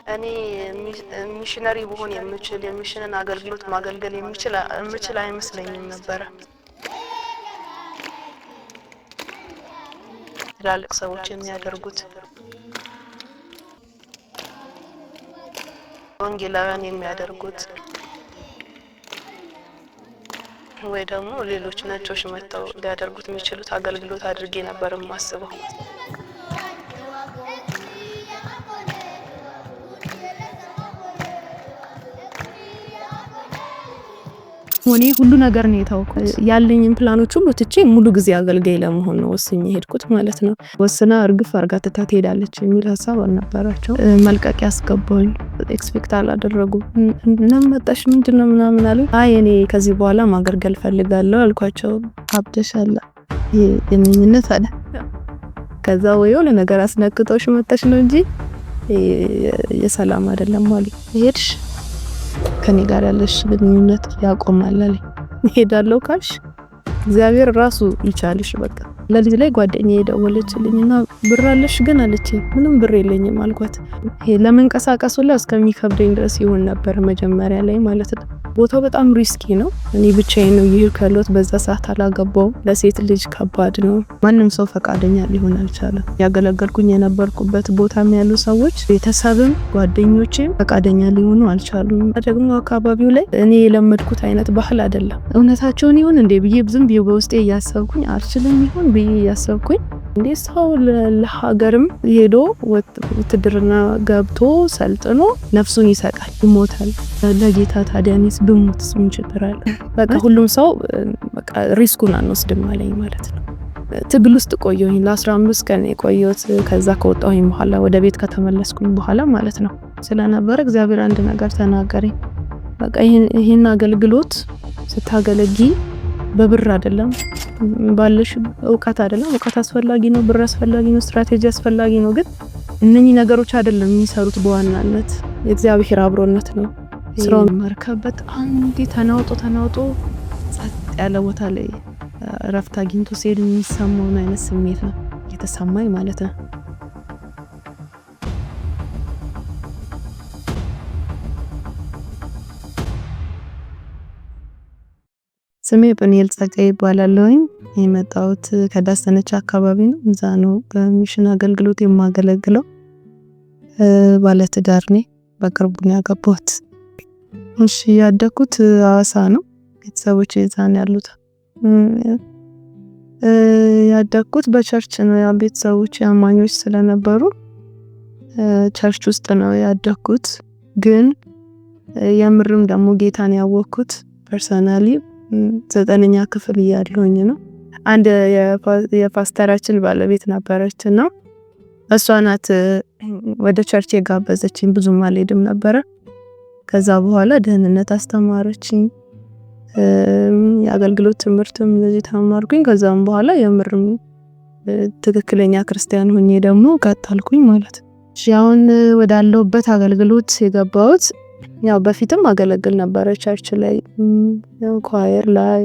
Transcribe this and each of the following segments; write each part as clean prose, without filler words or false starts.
እኔ ሚሽነሪ ብሆን የምችል የሚሽንን አገልግሎት ማገልገል የምችል አይመስለኝም ነበር። ትላልቅ ሰዎች የሚያደርጉት ወንጌላውያን የሚያደርጉት ወይ ደግሞ ሌሎች ነጮች መጥተው ሊያደርጉት የሚችሉት አገልግሎት አድርጌ ነበር የማስበው። ሆኔ ሁሉ ነገር ነው የታወቀው። ያለኝን ፕላኖች ሁሉ ትቼ ሙሉ ጊዜ አገልጋይ ለመሆን ነው ወስኜ ሄድኩት ማለት ነው። ወስና እርግፍ አርጋ ትታት ሄዳለች የሚል ሀሳብ አልነበራቸው። መልቀቅ ያስገባኝ ኤክስፔክት አላደረጉም። እና መጣሽ ምንድነው ምናምን አሉ። አይ እኔ ከዚህ በኋላ ማገልገል ፈልጋለሁ አልኳቸው። አብደሻላ የምንነት አለ። ከዛ ወይው ለነገር አስነክቶሽ መጣሽ ነው እንጂ የሰላም አይደለም ማለት ሄድሽ ከኔ ጋር ያለሽ ግንኙነት ያቆማል አለኝ። ሄዳለሁ ካልሽ እግዚአብሔር ራሱ ይቻልሽ በቃ። ለልጅ ላይ ጓደኛዬ ደወለችልኝና ብር አለሽ ግን አለችኝ። ምንም ብር የለኝም አልኳት። ለመንቀሳቀስ ሁላ እስከሚከብደኝ ድረስ ይሆን ነበር መጀመሪያ ላይ ማለት ነው። ቦታው በጣም ሪስኪ ነው። እኔ ብቻዬን ነው ይሄድኩት። በዛ ሰዓት አላገባውም። ለሴት ልጅ ከባድ ነው። ማንም ሰው ፈቃደኛ ሊሆን አልቻለም። ያገለገልኩኝ የነበርኩበት ቦታም ያሉ ሰዎች ቤተሰብም ጓደኞቼም ፈቃደኛ ሊሆኑ አልቻሉም። ደግሞ አካባቢው ላይ እኔ የለመድኩት አይነት ባህል አይደለም። እውነታቸውን ይሁን እንዴ ብዬ ዝም ብዬ በውስጤ እያሰብኩኝ አልችልም ይሁን ብዬ እያሰብኩኝ እንዴ ሰው ለሀገርም ሄዶ ውትድርና ገብቶ ሰልጥኖ ነፍሱን ይሰጣል ይሞታል። ለጌታ ታዲያኒስ ብሞትስ ምን ችግር አለ? በቃ ሁሉም ሰው በቃ ሪስኩን አንወስድም አለኝ ማለት ነው። ትግል ውስጥ ቆየሁኝ ለ15 ቀን የቆየሁት። ከዛ ከወጣሁኝ በኋላ ወደ ቤት ከተመለስኩኝ በኋላ ማለት ነው ስለነበረ እግዚአብሔር አንድ ነገር ተናገረኝ። በቃ ይሄን አገልግሎት ስታገለጊ በብር አይደለም ባለሽ እውቀት አይደለም። እውቀት አስፈላጊ ነው፣ ብር አስፈላጊ ነው፣ ስትራቴጂ አስፈላጊ ነው። ግን እነኚህ ነገሮች አይደለም የሚሰሩት። በዋናነት የእግዚአብሔር አብሮነት ነው ስራው። መርከበት አንዴ ተናውጦ ጸጥ ያለ ቦታ ላይ ረፍት አግኝቶ ሲሄድ የሚሰማው አይነት ስሜት ነው የተሰማኝ ማለት ነው። ስሜ ጵኒኤል ጸጋዬ ይባላለሁኝ። የመጣሁት ከዳሰነች አካባቢ ነው። እዛ ነው በሚሽን አገልግሎት የማገለግለው። ባለትዳር ነኝ። በቅርቡ ነው ያገባሁት። እሺ ያደኩት ሐዋሳ ነው። ቤተሰቦቼ እዛ ነው ያሉት። ያደኩት በቸርች ነው። ያ ቤተሰቦቼ አማኞች ስለነበሩ ቸርች ውስጥ ነው ያደኩት። ግን የምርም ደግሞ ጌታን ያወቅኩት ፐርሰናሊ 9ኛ ክፍል እያለሁኝ ነው። አንድ የፓስተራችን ባለቤት ነበረችና እሷ ናት ወደ ቸርች የጋበዘችኝ። ብዙም አልሄድም ነበር። ከዛ በኋላ ደህንነት አስተማረችኝ። የአገልግሎት ትምህርትም እንደዚህ ተማርኩኝ። ከዛም በኋላ የምርም ትክክለኛ ክርስቲያን ሆኜ ደግሞ ቀጠልኩኝ ማለት ነው። አሁን ወዳለሁበት አገልግሎት የገባሁት ያው በፊትም አገለግል ነበር ቸርች ላይ፣ ኳየር ላይ፣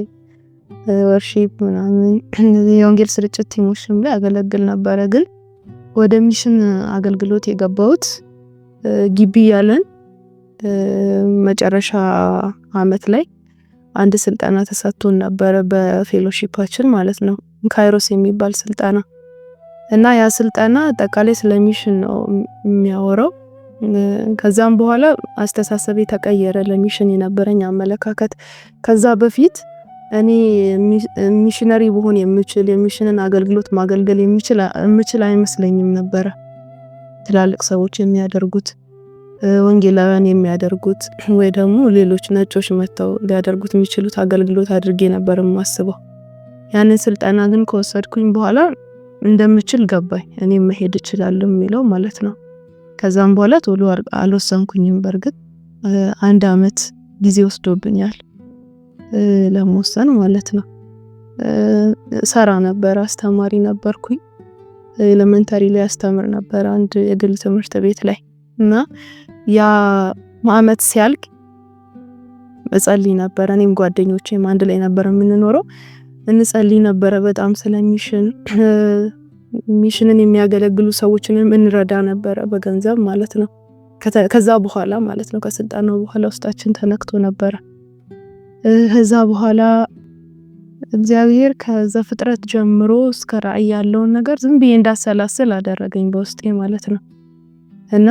ወርሺፕ ምናምን የወንጌል ስርጭት ቲሞችም ላይ አገለግል ነበር። ግን ወደ ሚሽን አገልግሎት የገባሁት ግቢ ያለን መጨረሻ አመት ላይ አንድ ስልጠና ተሰጥቶን ነበር በፌሎሺፓችን ማለት ነው። ካይሮስ የሚባል ስልጠና እና ያ ስልጠና አጠቃላይ ስለ ሚሽን ነው የሚያወራው። ከዛም በኋላ አስተሳሰቤ ተቀየረ። ለሚሽን የነበረኝ አመለካከት ከዛ በፊት እኔ ሚሽነሪ ብሆን የምችል የሚሽንን አገልግሎት ማገልገል የምችል አይመስለኝም ነበር። ትላልቅ ሰዎች የሚያደርጉት ወንጌላውያን የሚያደርጉት ወይ ደግሞ ሌሎች ነጮች መጥተው ሊያደርጉት የሚችሉት አገልግሎት አድርጌ ነበር የማስበው። ያንን ስልጠና ግን ከወሰድኩኝ በኋላ እንደምችል ገባኝ። እኔ መሄድ እችላለሁ የሚለው ማለት ነው። ከዛም በኋላ ቶሎ አልወሰንኩኝም። በርግጥ 1 አመት ጊዜ ወስዶብኛል ለመወሰን ማለት ነው። ሰራ ነበር፣ አስተማሪ ነበርኩኝ። ኤሌመንተሪ ላይ አስተምር ነበር አንድ የግል ትምህርት ቤት ላይ እና ያ አመት ሲያልቅ እጸልይ ነበር። እኔም ጓደኞቼም አንድ ላይ ነበር የምንኖረው። እንጸልይ ነበር በጣም ስለሚሽን ሚሽንን የሚያገለግሉ ሰዎችንም እንረዳ ነበር በገንዘብ ማለት ነው። ከዛ በኋላ ማለት ነው ከስልጣናው በኋላ ውስጣችን ተነክቶ ነበር። ከዛ በኋላ እግዚአብሔር ከዘፍጥረት ጀምሮ እስከ ራእይ ያለውን ነገር ዝም ብዬ እንዳሰላስል አደረገኝ በውስጤ ማለት ነው። እና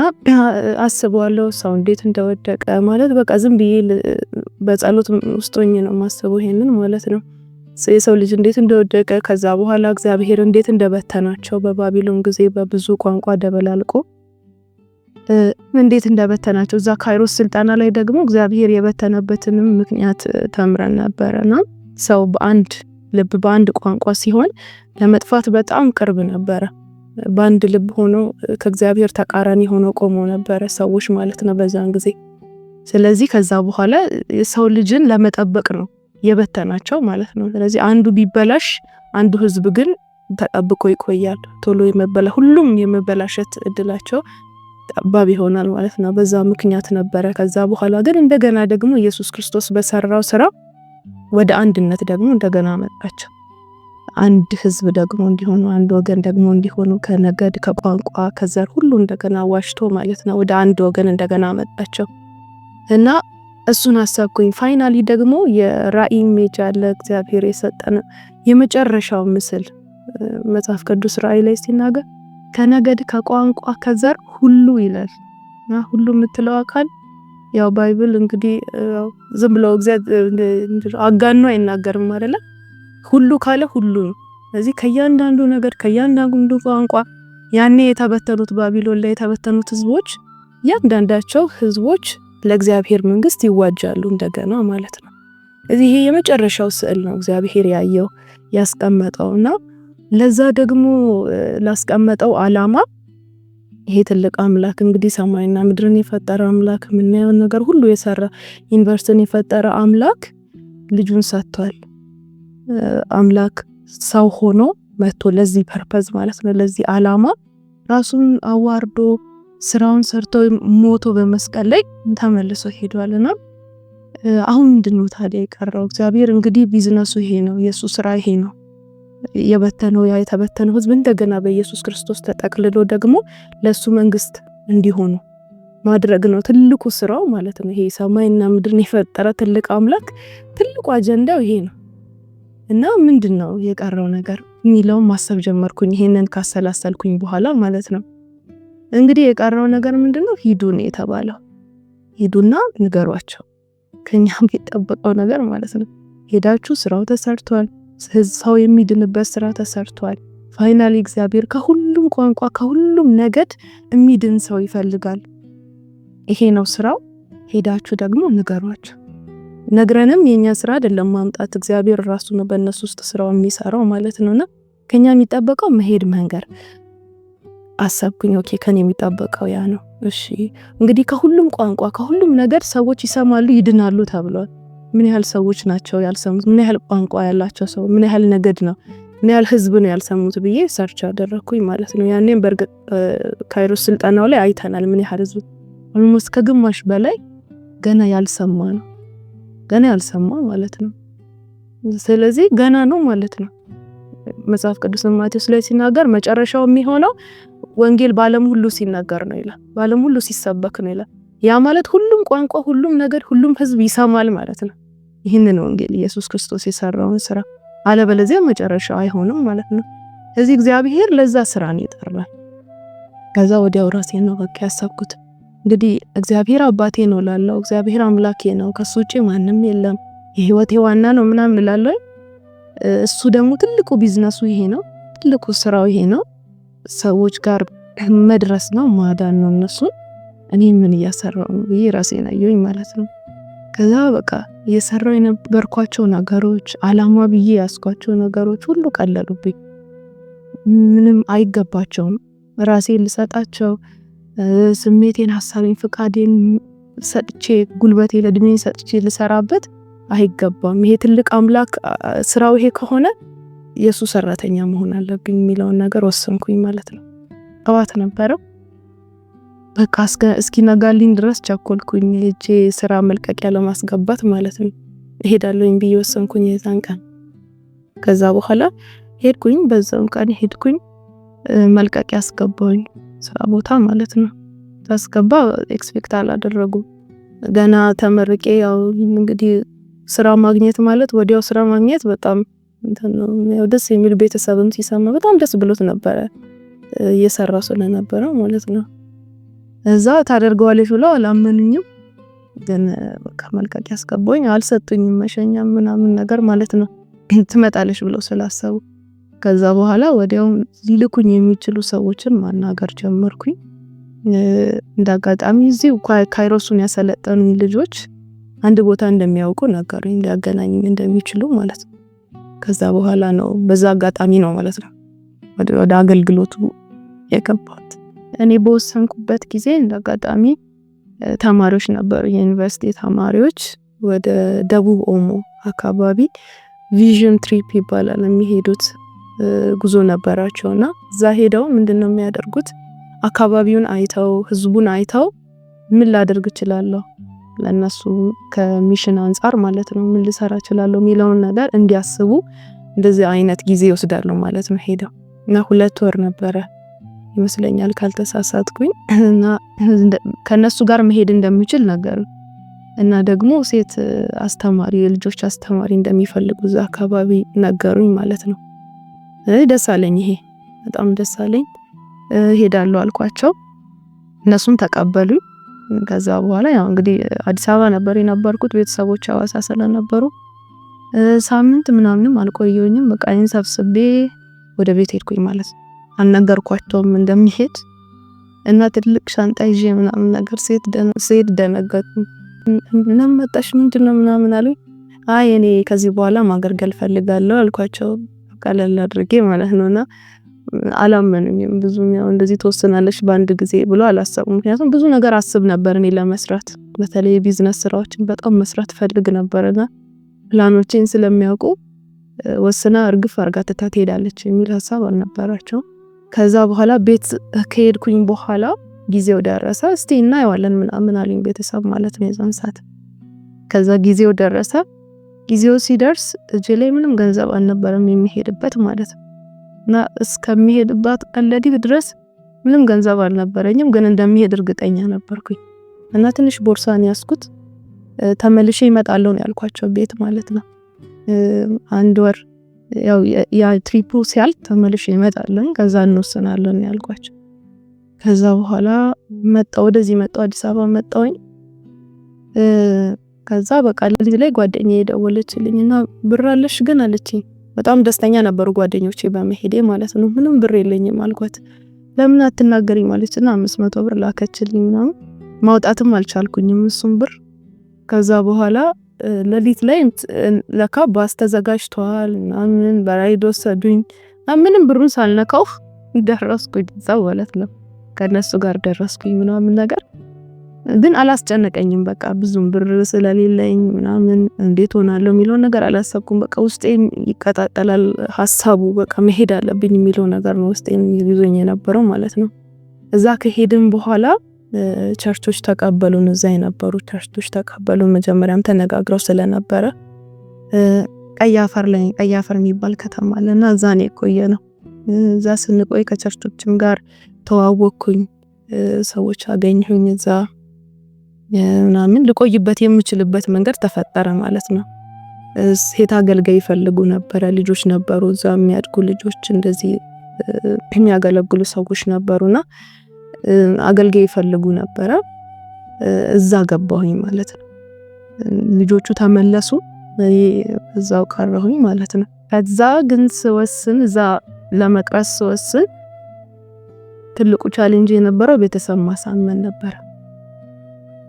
አስበዋለሁ ሰው እንዴት እንደወደቀ ማለት በቃ ዝም ብዬ በጸሎት ውስጥ ሆኜ ነው ማስበው ይሄንን ማለት ነው። የሰው ልጅ እንዴት እንደወደቀ ከዛ በኋላ እግዚአብሔር እንዴት እንደበተናቸው በባቢሎን ጊዜ በብዙ ቋንቋ ደበላልቆ እንዴት እንደበተናቸው እዛ ካይሮስ ስልጣና ላይ ደግሞ እግዚአብሔር የበተነበትንም ምክንያት ተምረን ነበርና ሰው በአንድ ልብ በአንድ ቋንቋ ሲሆን ለመጥፋት በጣም ቅርብ ነበረ። በአንድ ልብ ሆኖ ከእግዚአብሔር ተቃራኒ ሆኖ ቆሞ ነበረ ሰዎች ማለት ነው በዛን ጊዜ። ስለዚህ ከዛ በኋላ የሰው ልጅን ለመጠበቅ ነው የበተናቸው ማለት ነው። ስለዚህ አንዱ ቢበላሽ አንዱ ህዝብ ግን ተጠብቆ ይቆያል። ቶሎ ሁሉም የመበላሸት እድላቸው ጠባብ ይሆናል ማለት ነው። በዛ ምክንያት ነበረ። ከዛ በኋላ ግን እንደገና ደግሞ ኢየሱስ ክርስቶስ በሰራው ስራ ወደ አንድነት ደግሞ እንደገና መጣቸው። አንድ ህዝብ ደግሞ እንዲሆኑ አንድ ወገን ደግሞ እንዲሆኑ ከነገድ ከቋንቋ ከዘር ሁሉ እንደገና ዋሽቶ ማለት ነው ወደ አንድ ወገን እንደገና መጣቸው እና እሱን አሰብኩኝ። ፋይናሊ ደግሞ የራእይ ኢሜጅ አለ እግዚአብሔር የሰጠን የመጨረሻው ምስል መጽሐፍ ቅዱስ ራእይ ላይ ሲናገር ከነገድ ከቋንቋ ከዘር ሁሉ ይላል እና ሁሉ የምትለው አካል ያው ባይብል እንግዲህ ዝም ብሎ እግዚአብሔር አጋኖ አይናገርም አይደለ? ሁሉ ካለ ሁሉ ነው። ስለዚህ ከያንዳንዱ ነገር ከያንዳንዱ ቋንቋ ያኔ የተበተኑት ባቢሎን ላይ የተበተኑት ህዝቦች ያንዳንዳቸው ህዝቦች ለእግዚአብሔር መንግስት ይዋጃሉ እንደገና ማለት ነው። ስለዚህ ይሄ የመጨረሻው ስዕል ነው እግዚአብሔር ያየው ያስቀመጠውና ለዛ ደግሞ ላስቀመጠው አላማ ይሄ ትልቅ አምላክ እንግዲህ ሰማይና ምድርን የፈጠረ አምላክ ምንያው ነገር ሁሉ የሰራ ዩኒቨርስን የፈጠረ አምላክ ልጁን ሰጥቷል። አምላክ ሰው ሆኖ መጥቶ ለዚህ ፐርፐዝ ማለት ነው ለዚህ አላማ ራሱን አዋርዶ ስራውን ሰርቶ ሞቶ በመስቀል ላይ ተመልሶ ሄዷልና አሁን ምንድነው ታዲያ የቀረው? እግዚአብሔር እንግዲህ ቢዝነሱ ይሄ ነው፣ ኢየሱስ ስራ ይሄ ነው። የበተነው የተበተነው ህዝብ እንደገና በኢየሱስ ክርስቶስ ተጠቅልሎ ደግሞ ለሱ መንግስት እንዲሆኑ ማድረግ ነው ትልቁ ስራው ማለት ነው። ይሄ ሰማይና ምድርን የፈጠረ ትልቅ አምላክ ትልቁ አጀንዳው ይሄ ነው። እና ምንድነው የቀረው ነገር የሚለው ማሰብ ጀመርኩኝ ይሄንን ካሰላሰልኩኝ በኋላ ማለት ነው። እንግዲህ የቀረው ነገር ምንድነው? ሂዱ ነው የተባለው። ሂዱና ንገሯቸው ከኛም የሚጠበቀው ነገር ማለት ነው። ሄዳችሁ ስራው ተሰርቷል። ሰው የሚድንበት ስራ ተሰርቷል። ፋይናሊ እግዚአብሔር ከሁሉም ቋንቋ ከሁሉም ነገድ የሚድን ሰው ይፈልጋል። ይሄ ነው ስራው። ሄዳችሁ ደግሞ ንገሯቸው። ነግረንም የኛ ስራ አይደለም ማምጣት፣ እግዚአብሔር ራሱ ነው በእነሱ ውስጥ ስራው የሚሰራው ማለት ነውና ከኛ የሚጠበቀው መሄድ መንገር። አሰብኩኝ ኦኬ ከኔ የሚጠበቀው ያ ነው። እሺ እንግዲህ ከሁሉም ቋንቋ ከሁሉም ነገድ ሰዎች ይሰማሉ ይድናሉ ተብሏል። ምን ያህል ሰዎች ናቸው ያልሰሙት? ምን ያህል ቋንቋ ያላቸው ሰው ምን ያህል ነገድ ነው ምን ያህል ህዝብ ነው ያልሰሙት ብዬ ሰርች አደረኩኝ ማለት ነው። ያኔም በርግጥ ካይሮስ ስልጣናው ላይ አይተናል ምን ያህል ህዝብ ኦልሞስት ከግማሽ በላይ ገና ያልሰማ ነው ገና ያልሰማ ማለት ነው። ስለዚህ ገና ነው ማለት ነው። መጽሐፍ ቅዱስ ማቴዎስ ላይ ሲናገር መጨረሻው የሚሆነው ወንጌል በዓለም ሁሉ ሲናገር ነው ይላል። በዓለም ሁሉ ሲሰበክ ነው ይላል። ያ ማለት ሁሉም ቋንቋ ሁሉም ነገድ ሁሉም ህዝብ ይሰማል ማለት ነው። ይህንን ወንጌል ኢየሱስ ክርስቶስ የሰራውን ስራ አለበለዚያ መጨረሻው አይሆንም ማለት ነው። ስለዚህ እግዚአብሔር ለዛ ስራ ነው ይጠራል። ከዛ ወዲያው ራሴን ነው በቃ ያሰብኩት እንግዲህ እግዚአብሔር አባቴ ነው ላለው እግዚአብሔር አምላኬ ነው ከሱ ውጪ ማንም የለም የህይወቴ ዋና ነው ምናምን እላለሁ። እሱ ደግሞ ትልቁ ቢዝነሱ ይሄ ነው፣ ትልቁ ስራው ይሄ ነው። ሰዎች ጋር መድረስ ነው፣ ማዳን ነው እነሱ። እኔ ምን እያሰራው ነው ብዬ ራሴን አየሁኝ ማለት ነው። ከዛ በቃ እየሰራው የነበርኳቸው ነገሮች አላማ ብዬ ያስኳቸው ነገሮች ሁሉ ቀለሉብኝ። ምንም አይገባቸውም። ራሴን ልሰጣቸው ስሜቴን፣ ሐሳቤን፣ ፍቃዴን ሰጥቼ ጉልበቴ ለድሜን ሰጥቼ ልሰራበት አይገባም። ይሄ ትልቅ አምላክ ስራው ይሄ ከሆነ ኢየሱስ ሰራተኛ መሆን አለብኝ የሚለውን ነገር ወሰንኩኝ ማለት ነው። ጠዋት ነበረው በቃ እስኪ ነጋልኝ ድረስ ቸኮልኩኝ እጄ ስራ መልቀቂያ ለማስገባት ማለት ነው። እሄዳለሁኝ ብዬ ወሰንኩኝ የዛን ቀን። ከዛ በኋላ ሄድኩኝ፣ በዛው ቀን ሄድኩኝ መልቀቂያ አስገባሁኝ ስራ ቦታ ማለት ነው። ታስገባ ኤክስፔክት አላደረጉም። ገና ተመርቄ ያው እንግዲህ ስራ ማግኘት ማለት ወዲያው ስራ ማግኘት በጣም ያው ደስ የሚል ቤተሰብም ሲሰማ በጣም ደስ ብሎት ነበረ እየሰራው ስለነበረ ማለት ነው። እዛ ታደርገዋለች ብለው አላመኑኝም። ግን በቃ መልቀቂያ አስገባኝ፣ አልሰጡኝም መሸኛ ምናምን ነገር ማለት ነው ትመጣለች ብለው ስላሰቡ። ከዛ በኋላ ወዲያው ሊልኩኝ የሚችሉ ሰዎችን ማናገር ጀመርኩኝ። እንዳጋጣሚ እዚህ ካይሮሱን ያሰለጠኑኝ ልጆች አንድ ቦታ እንደሚያውቁ ነገሩኝ፣ ሊያገናኙኝ እንደሚችሉ ማለት ነው። ከዛ በኋላ ነው በዛ አጋጣሚ ነው ማለት ነው ወደ አገልግሎቱ የገባሁት። እኔ በወሰንኩበት ጊዜ እንዳጋጣሚ ተማሪዎች ነበሩ፣ የዩኒቨርሲቲ ተማሪዎች ወደ ደቡብ ኦሞ አካባቢ ቪዥን ትሪፕ ይባላል የሚሄዱት ጉዞ ነበራቸውና እዛ ሄደው ምንድነው የሚያደርጉት አካባቢውን አይተው ህዝቡን አይተው ምን ላደርግ እችላለሁ ለነሱ ከሚሽን አንፃር ማለት ነው ምን ልሰራ እችላለሁ የሚለውን ነገር እንዲያስቡ እንደዚህ አይነት ጊዜ ይወስዳሉ ማለት ነው። ሄደው እና 2 ወር ነበረ ይመስለኛል ካልተሳሳትኩኝ እና ከነሱ ጋር መሄድ እንደምችል ነገሩ እና ደግሞ ሴት አስተማሪ የልጆች አስተማሪ እንደሚፈልጉ እዛ አካባቢ ነገሩኝ ማለት ነው። ደስ አለኝ፣ ይሄ በጣም ደስ አለኝ። ሄዳለሁ አልኳቸው፣ እነሱም ተቀበሉኝ። ከዛ በኋላ ያው እንግዲህ አዲስ አበባ ነበር የነበርኩት፣ ቤተሰቦች ሐዋሳ ስለነበሩ ሳምንት ምናምንም አልቆየሁኝም። በቃ እኔን ሰብስቤ ወደ ቤት ሄድኩኝ ማለት ነው። አልነገርኳቸውም እንደሚሄድ እና ትልቅ ሻንጣ ይዤ ምናምን ነገር ሴት ደነገጡ። ምንም መጣሽ ምንድነው ምናምን አሉኝ። አይ እኔ ከዚህ በኋላ ማገልገል ፈልጋለሁ አልኳቸው፣ ቀለል አድርጌ ማለት ነውና አላመኑኝም። ብዙም ያው እንደዚህ ተወሰናለሽ በአንድ ጊዜ ብሎ አላሰቡም። ምክንያቱም ብዙ ነገር አስብ ነበር እኔ ለመስራት፣ በተለይ ቢዝነስ ስራዎችን በጣም መስራት ፈልግ ነበርና ፕላኖችን ስለሚያውቁ ወስና እርግፍ አርጋ ትሄዳለች የሚል ሐሳብ አልነበራቸው። ከዛ በኋላ ቤት ከሄድኩኝ በኋላ ጊዜው ደረሰ። እስቲ እናየዋለን ምናምን አሉኝ ቤተሰብ ማለት ነው የዛን ሰዓት። ከዛ ጊዜው ደረሰ። ጊዜው ሲደርስ እጄ ላይ ምንም ገንዘብ አልነበረም የሚሄድበት ማለት ነው እና እስከሚሄድባት ቀለዲት ድረስ ምንም ገንዘብ አልነበረኝም፣ ግን እንደሚሄድ እርግጠኛ ነበርኩኝ እና ትንሽ ቦርሳን ያስኩት ተመልሼ እመጣለሁ ነው ያልኳቸው ቤት ማለት ነው። 1 ወር ያው ያ ትሪፑ ሲያልቅ ተመልሼ እመጣለሁ ከዛ እንወስናለን ያልኳቸው። ከዛ በኋላ ወደዚህ መጣሁ፣ አዲስ አበባ መጣሁኝ። ከዛ በቃ ለዚህ ላይ ጓደኛዬ ደወለችልኝና ብር አለሽ ግን አለችኝ። በጣም ደስተኛ ነበሩ ጓደኞቼ በመሄዴ ማለት ነው። ምንም ብር የለኝም አልኳት። ለምን አትናገሪኝ ማለችና 500 ብር ላከችልኝ ምናምን። ማውጣትም አልቻልኩኝም እሱም ብር። ከዛ በኋላ ለሊት ላይ ለካ ባስ ተዘጋጅቷል ምናምን በራይድ ወሰዱኝ። ምንም ብሩን ሳልነካው ደረስኩኝ እዛው ማለት ነው። ከነሱ ጋር ደረስኩኝ ምናምን ነገር ግን አላስጨነቀኝም። በቃ ብዙም ብር ስለሌለኝ ምናምን እንዴት ሆናለሁ የሚለው ነገር አላሰብኩም። በቃ ውስጤ ይቀጣጠላል ሐሳቡ፣ በቃ መሄድ አለብኝ የሚለው ነገር ነው ውስጤን ይዞኝ የነበረው ማለት ነው። እዛ ከሄድን በኋላ ቸርቾች ተቀበሉን፣ እዛ የነበሩ ቸርቾች ተቀበሉን። መጀመሪያም ተነጋግረው ስለነበረ ቀይ አፈር የሚባል ከተማ አለና እዛ ነው የቆየነው። እዛ ስንቆይ ከቸርቾችም ጋር ተዋወቅኩኝ፣ ሰዎች አገኘሁኝ እዛ ምናምን ልቆይበት የምችልበት መንገድ ተፈጠረ ማለት ነው። ሴት አገልጋይ ይፈልጉ ነበር፣ ልጆች ነበሩ እዛ የሚያድጉ ልጆች እንደዚህ የሚያገለግሉ ሰዎች ነበሩና አገልጋይ ይፈልጉ ነበር። እዛ ገባሁኝ ማለት ነው። ልጆቹ ተመለሱ፣ እዛው ቀረሁኝ ማለት ነው። ከዛ ግን ስወስን እዛ ለመቅረስ ስወስን ትልቁ ቻሌንጅ የነበረው ቤተሰብ ማሳመን ነበር።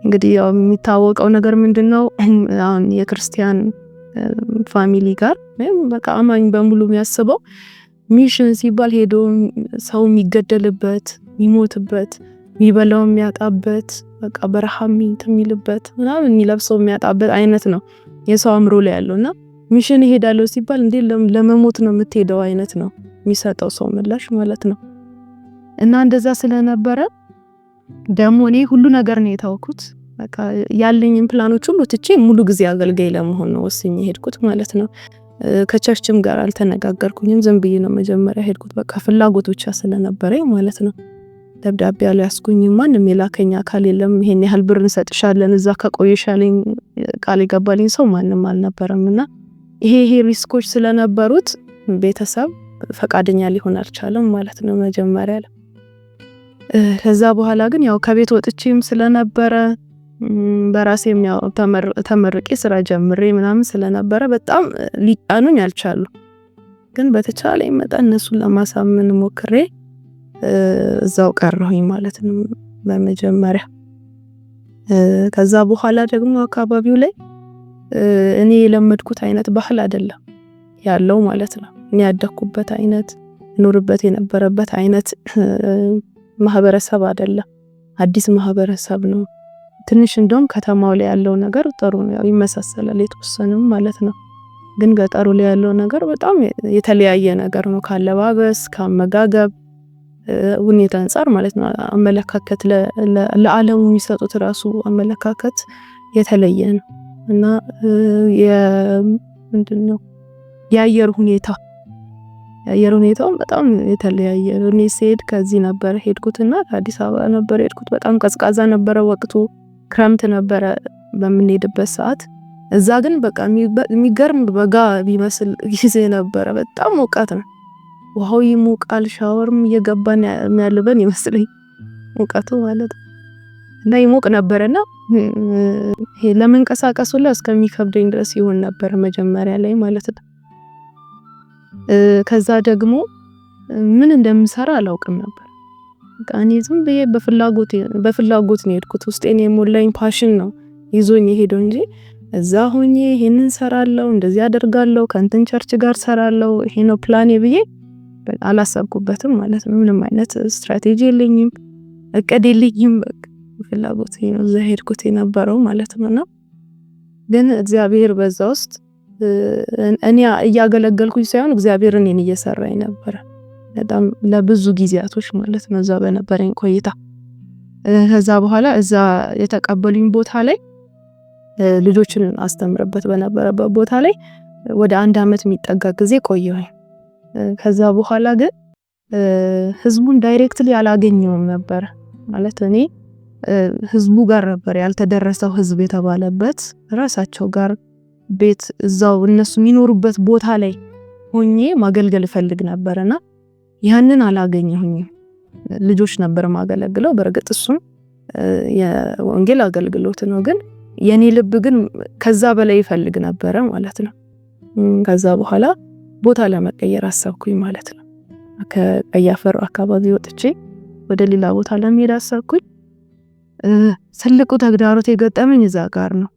እንግዲህ ያው የሚታወቀው ነገር ምንድነው አሁን የክርስቲያን ፋሚሊ ጋር በቃ አማኝ በሙሉ የሚያስበው ሚሽን ሲባል ሄዶ ሰው የሚገደልበት፣ የሚሞትበት፣ የሚበላው የሚያጣበት፣ በቃ በረሃም የሚልበት ምናምን የሚለብሰው የሚያጣበት አይነት ነው የሰው አእምሮ ላይ ያለውና ሚሽን ይሄዳለው ሲባል እንዴ ለመሞት ነው የምትሄደው አይነት ነው የሚሰጠው ሰው ምላሽ ማለት ነው። እና እንደዛ ስለነበረ ደግሞ እኔ ሁሉ ነገር ነው የታወኩት። በቃ ያለኝን ፕላኖች ሁሉ ትቼ ሙሉ ጊዜ አገልጋይ ለመሆን ነው ወስኜ ሄድኩት ማለት ነው። ከቸርችም ጋር አልተነጋገርኩኝም፣ ዝም ብዬ ነው መጀመሪያ ሄድኩት። በቃ ፍላጎት ብቻ ስለነበረኝ ማለት ነው። ደብዳቤ አልያዝኩኝ። ማንም የላከኝ አካል የለም። ይሄን ያህል ብር እንሰጥሻለን እዛ ከቆየሻለኝ ቃል የገባልኝ ሰው ማንም አልነበረምና ይሄ ሪስኮች ስለነበሩት ቤተሰብ ፈቃደኛ ሊሆን አልቻለም ማለት ነው መጀመሪያ ላይ። ከዛ በኋላ ግን ያው ከቤት ወጥቼም ስለነበረ በራሴም ያው ተመርቄ ስራ ጀምሬ ምናምን ስለነበረ በጣም ሊጫኑኝ አልቻሉ። ግን በተቻለኝ መጠን እነሱን ለማሳመን ሞክሬ እዛው ቀረሁኝ ማለት ነው በመጀመሪያ። ከዛ በኋላ ደግሞ አካባቢው ላይ እኔ የለመድኩት አይነት ባህል አይደለም ያለው ማለት ነው። እኔ ያደኩበት አይነት ኖርበት የነበረበት አይነት ማህበረሰብ አይደለም። አዲስ ማህበረሰብ ነው። ትንሽ እንደውም ከተማው ላይ ያለው ነገር ጥሩ ነው፣ ይመሳሰላል የተወሰነም ማለት ነው። ግን ገጠሩ ላይ ያለው ነገር በጣም የተለያየ ነገር ነው። ካለባበስ፣ ካመጋገብ ሁኔታ አንፃር ማለት ነው። አመለካከት ለዓለሙ የሚሰጡት ራሱ አመለካከት የተለየ ነው እና ምንድነው የአየር ሁኔታው በጣም የተለያየ። እኔ ስሄድ ከዚህ ነበር ሄድኩትና አዲስ አበባ ነበር ሄድኩት። በጣም ቀዝቃዛ ነበረ ወቅቱ፣ ክረምት ነበረ በምንሄድበት ሰዓት። እዛ ግን በቃ የሚገርም በጋ ቢመስል ጊዜ ነበረ። በጣም ሞቃት ነው። ውሃው ይሞቃል፣ ሻወርም እየገባን የሚያልበን ይመስለኝ ሙቀቱ ማለት ነው። እና ይሞቅ ነበርና ይሄ ለመንቀሳቀስ ሁሉ እስከሚከብደኝ ድረስ ይሆን ነበር መጀመሪያ ላይ ማለት ነው። ከዛ ደግሞ ምን እንደምሰራ አላውቅም ነበር። በቃ እኔ ዝም ብዬ በፍላጎት ነው የሄድኩት። ውስጤን የሞላኝ ፓሽን ነው ይዞኝ የሄደው እንጂ እዛ ሆኜ ይሄንን ሰራለው፣ እንደዚህ አደርጋለሁ፣ ከእንትን ቸርች ጋር ሰራለው፣ ይሄ ነው ፕላኔ ብዬ አላሰብኩበትም ማለት ነው። ምንም አይነት ስትራቴጂ የለኝም፣ እቅድ የለኝም። በቃ ፍላጎት ነው እዛ ሄድኩት የነበረው ማለት ነውና ግን እግዚአብሔር በዛ ውስጥ እኔ እያገለገልኩኝ ሳይሆን እግዚአብሔር እኔን እየሰራኝ ነበር በጣም ለብዙ ጊዜያቶች ማለት ነው እዛ በነበረኝ ቆይታ። ከዛ በኋላ እዛ የተቀበሉኝ ቦታ ላይ ልጆችን አስተምርበት በነበረበት ቦታ ላይ ወደ 1 አመት የሚጠጋ ጊዜ ቆየሁኝ። ከዛ በኋላ ግን ህዝቡን ዳይሬክትሊ አላገኘውም ነበር ማለት እኔ ህዝቡ ጋር ነበር ያልተደረሰው ህዝብ የተባለበት ራሳቸው ጋር ቤት እዛው እነሱ የሚኖሩበት ቦታ ላይ ሆኜ ማገልገል ፈልግ ነበርና ያንን አላገኘሁኝም። ልጆች ነበር ማገለግለው። በርግጥ እሱም የወንጌል አገልግሎት ነው፣ ግን የኔ ልብ ግን ከዛ በላይ ይፈልግ ነበር ማለት ነው። ከዛ በኋላ ቦታ ለመቀየር አሰብኩኝ ማለት ነው። ከቀያፈር አካባቢ ወጥቼ ወደ ሌላ ቦታ ለመሄድ አሰብኩኝ። ትልቁ ተግዳሮት የገጠመኝ እዛ ጋር ነው።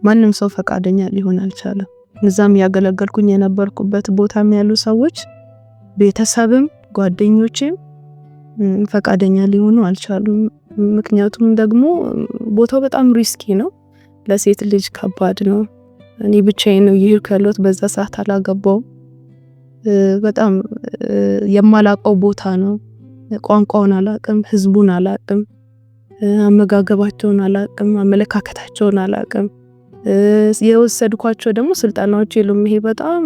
ማንም ሰው ፈቃደኛ ሊሆን አልቻለም። እዛም ያገለገልኩኝ የነበርኩበት ቦታም ያሉ ሰዎች ቤተሰብም ጓደኞቼም ፈቃደኛ ሊሆኑ አልቻሉም። ምክንያቱም ደግሞ ቦታው በጣም ሪስኪ ነው፣ ለሴት ልጅ ከባድ ነው። እኔ ብቻዬን ነው ይሄር ካለሁት። በዛ ሰዓት አላገባውም። በጣም የማላቀው ቦታ ነው። ቋንቋውን አላቅም፣ ህዝቡን አላቅም፣ አመጋገባቸውን አላቅም፣ አመለካከታቸውን አላቅም። የወሰድኳቸው ደግሞ ስልጣናዎች የሉም። ይሄ በጣም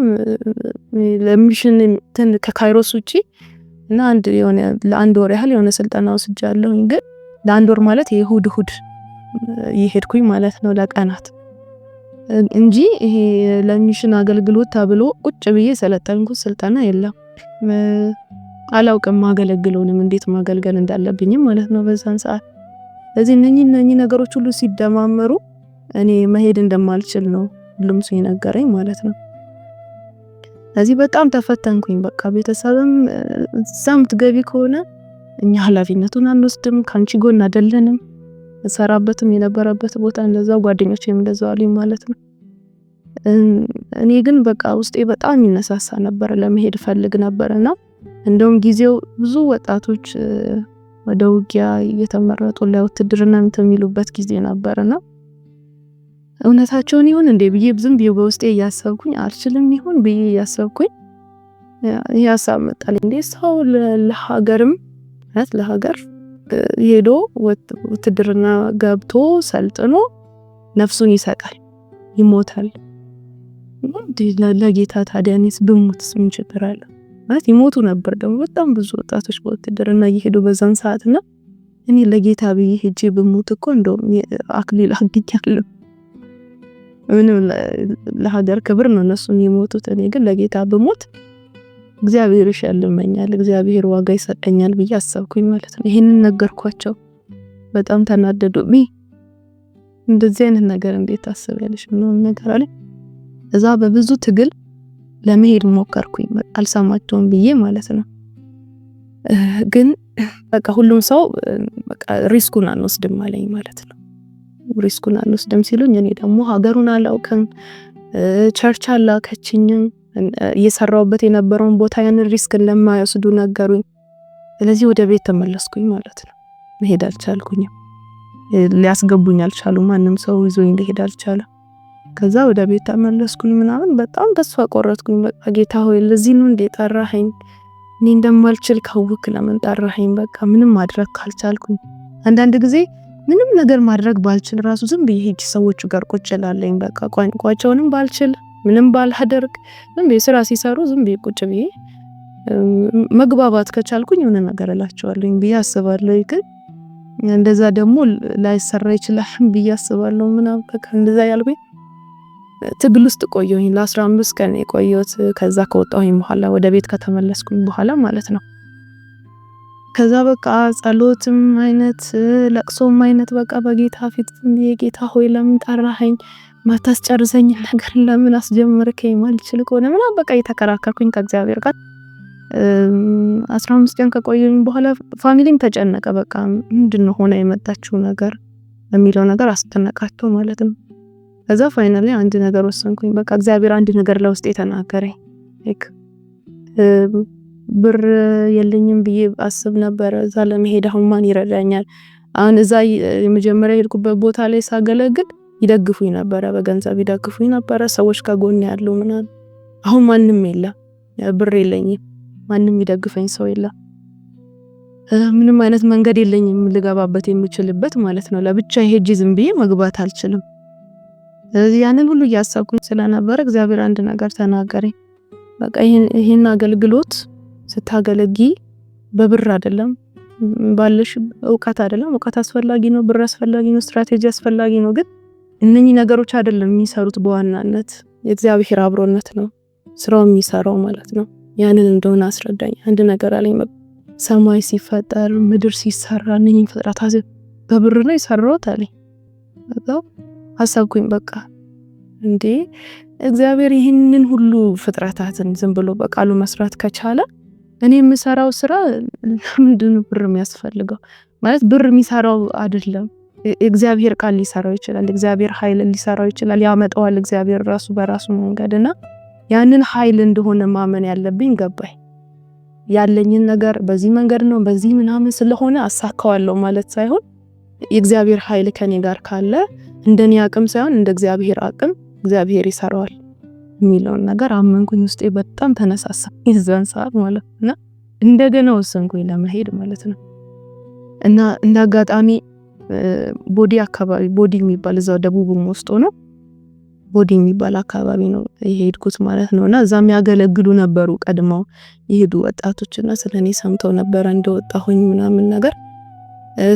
ለሚሽን ከካይሮስ ውጪ እና ለአንድ ወር ያህል የሆነ ስልጣና ወስጃለሁ። ግን ለአንድ ወር ማለት የእሁድ ይሄድኩኝ ማለት ነው ለቀናት እንጂ ይሄ ለሚሽን አገልግሎት ተብሎ ቁጭ ብዬ ሰለጠንኩት ስልጣና የለም። አላውቅም ማገለግለውንም እንዴት ማገልገል እንዳለብኝም ማለት ነው በዛን ሰዓት። ስለዚህ እነኚህ ነገሮች ሁሉ ሲደማመሩ እኔ መሄድ እንደማልችል ነው ሁሉም ሰው የነገረኝ ማለት ነው። ስለዚህ በጣም ተፈተንኩኝ። በቃ ቤተሰብም እዛም ትገቢ ከሆነ እኛ ኃላፊነቱን አንወስድም፣ ካንቺ ጎን አይደለንም። ሰራበትም የነበረበት ቦታ እንደዛው፣ ጓደኞቼም እንደዛው አሉኝ ማለት ነው። እኔ ግን በቃ ውስጤ በጣም ይነሳሳ ነበር፣ ለመሄድ ፈልግ ነበርና እንደውም ጊዜው ብዙ ወጣቶች ወደ ውጊያ እየተመረጡ ለውትድርና የሚሉበት ጊዜ ነበርና እውነታቸውን ይሁን እንዴ ብዬ ዝም ብዬ በውስጤ እያሰብኩኝ አልችልም ይሁን ብዬ እያሰብኩኝ ያሳብ መጣልኝ። እንዴ ሰው ለሀገር ሄዶ ውትድርና ገብቶ ሰልጥኖ ነፍሱን ይሰጣል፣ ይሞታል። ለጌታ ታዲያኔስ ብሞትስ ምን ችግር አለ? ማለት ይሞቱ ነበር ደግሞ በጣም ብዙ ወጣቶች በውትድርና እየሄዱ በዛን ሰዓትና እኔ ለጌታ ብዬ ሄጄ ብሞት እኮ እንደውም አክሊል አግኝቻለሁ። ምንም ለሀገር ክብር ነው እነሱን የሞቱት። እኔ ግን ለጌታ ብሞት እግዚአብሔር ይሸልመኛል፣ እግዚአብሔር ዋጋ ይሰጠኛል ብዬ አሰብኩኝ ማለት ነው። ይሄንን ነገርኳቸው። በጣም ተናደዱብኝ። እንደዚህ አይነት ነገር እንዴት ታስቢያለሽ ነው ነገር አለ። እዛ በብዙ ትግል ለመሄድ ሞከርኩኝ አልሰማቸውም ብዬ ማለት ነው። ግን በቃ ሁሉም ሰው በቃ ሪስኩን አንወስድም አለኝ ማለት ነው። ሪስኩን አንወስድም ሲሉኝ እኔ ደግሞ ሀገሩን አላውቅም፣ ቸርች አላከችኝም፣ እየሰራውበት የነበረውን ቦታ ያንን ሪስክ ለማይወስዱ ነገሩኝ። ስለዚህ ወደ ቤት ተመለስኩኝ ማለት ነው። መሄድ አልቻልኩኝም፣ ሊያስገቡኝ አልቻሉ። ማንም ሰው ይዞኝ ሊሄድ አልቻለም። ከዛ ወደ ቤት ተመለስኩኝ ምናምን በጣም ተስፋ ቆረጥኩኝ። በቃ ጌታ ሆይ ለዚህ ነው እንዴ ጠራኸኝ? እኔ እንደማልችል ካወክ ለምን ጠራኸኝ? በቃ ምንም ማድረግ ካልቻልኩኝ አንዳንድ ጊዜ ምንም ነገር ማድረግ ባልችል ራሱ ዝም ብዬ ሄጄ ሰዎቹ ጋር ቁጭ እላለሁ። በቃ ቋንቋቸውንም ባልችል ምንም ባልሀደርግ ዝም ብዬ ስራ ሲሰሩ ዝም ብዬ ቁጭ ብዬ መግባባት ከቻልኩኝ የሆነ ነገር እላቸዋለሁ ብዬ አስባለሁ። ግን እንደዛ ደግሞ ላይሰራ ይችላል ብዬ አስባለሁ ምናምን በቃ እንደዛ ያልኩኝ ትግል ውስጥ ቆየሁኝ ለ15 ቀን የቆየሁት። ከዛ ከወጣሁኝ በኋላ ወደ ቤት ከተመለስኩኝ በኋላ ማለት ነው። ከዛ በቃ ጸሎትም አይነት ለቅሶም አይነት በቃ በጌታ ፊት የጌታ ሆይ ለምን ጠራኸኝ? ማታስጨርሰኝ ነገር ለምን አስጀመርከኝ? ማልችል ከሆነ ምናምን በቃ እየተከራከርኩኝ ከእግዚአብሔር ጋር 15 ቀን ከቆየሁኝ በኋላ ፋሚሊም ተጨነቀ። በቃ ምንድነው ሆነ የመጣችው ነገር የሚለው ነገር አስጨነቃቸው ማለት ነው። ከዛ ፋይናሊ አንድ ነገር ወሰንኩኝ። በቃ እግዚአብሔር አንድ ነገር ለውስጤ ተናገረኝ። ብር የለኝም ብዬ አስብ ነበር እዛ ለመሄድ። አሁን ማን ይረዳኛል? አሁን እዛ የመጀመሪያ የሄድኩበት ቦታ ላይ ሳገለግል ይደግፉኝ ነበር፣ በገንዘብ ይደግፉኝ ነበር ሰዎች ከጎን ያሉ ምናምን። አሁን ማንም የለም፣ ብር የለኝም፣ ማንም ይደግፈኝ ሰው የለም። ምንም አይነት መንገድ የለኝም ልገባበት የምችልበት ማለት ነው። ለብቻ ሄጄ ዝም ብዬ መግባት አልችልም። ስለዚህ ያንን ሁሉ እያሰብኩኝ ስለነበረ እግዚአብሔር አንድ ነገር ተናገረኝ። በቃ ይሄን አገልግሎት ስታገለጊ በብር አይደለም፣ ባለሽ እውቀት አይደለም። እውቀት አስፈላጊ ነው፣ ብር አስፈላጊ ነው፣ ስትራቴጂ አስፈላጊ ነው። ግን እነኚህ ነገሮች አይደለም የሚሰሩት። በዋናነት የእግዚአብሔር አብሮነት ነው ስራው የሚሰራው ማለት ነው። ያንን እንደሆነ አስረዳኝ። አንድ ነገር አለኝ። ሰማይ ሲፈጠር ምድር ሲሰራ እነኚህ ፍጥረታት በብር ነው የሰራውት አለኝ። በቃ አሰብኩኝ። በቃ እንዴ እግዚአብሔር ይህንን ሁሉ ፍጥረታትን ዝም ብሎ በቃሉ መስራት ከቻለ እኔ የምሰራው ስራ ለምንድነው ብር የሚያስፈልገው? ማለት ብር የሚሰራው አይደለም፣ እግዚአብሔር ቃል ሊሰራው ይችላል። እግዚአብሔር ኃይል ሊሰራው ይችላል፣ ያመጣዋል እግዚአብሔር ራሱ በራሱ መንገድና ያንን ኃይል እንደሆነ ማመን ያለብኝ ገባኝ። ያለኝን ነገር በዚህ መንገድ ነው በዚህ ምናምን ስለሆነ አሳካዋለሁ ማለት ሳይሆን የእግዚአብሔር ኃይል ከኔ ጋር ካለ እንደኔ አቅም ሳይሆን እንደ እግዚአብሔር አቅም እግዚአብሔር ይሰራዋል የሚለውን ነገር አመንኩኝ። ውስጤ በጣም ተነሳሳ የዛን ሰዓት ማለት ነው። እንደገና ወሰንኩኝ ለመሄድ ማለት ነው። እና እንደ አጋጣሚ ቦዲ አካባቢ ቦዲ የሚባል እዛው ደቡብም ውስጥ ነው ቦዲ የሚባል አካባቢ ነው የሄድኩት ማለት ነውና እዛ የሚያገለግሉ ነበሩ ቀድመው የሄዱ ወጣቶችና ስለኔ ሰምተው ነበር እንደወጣሁኝ ምናምን ነገር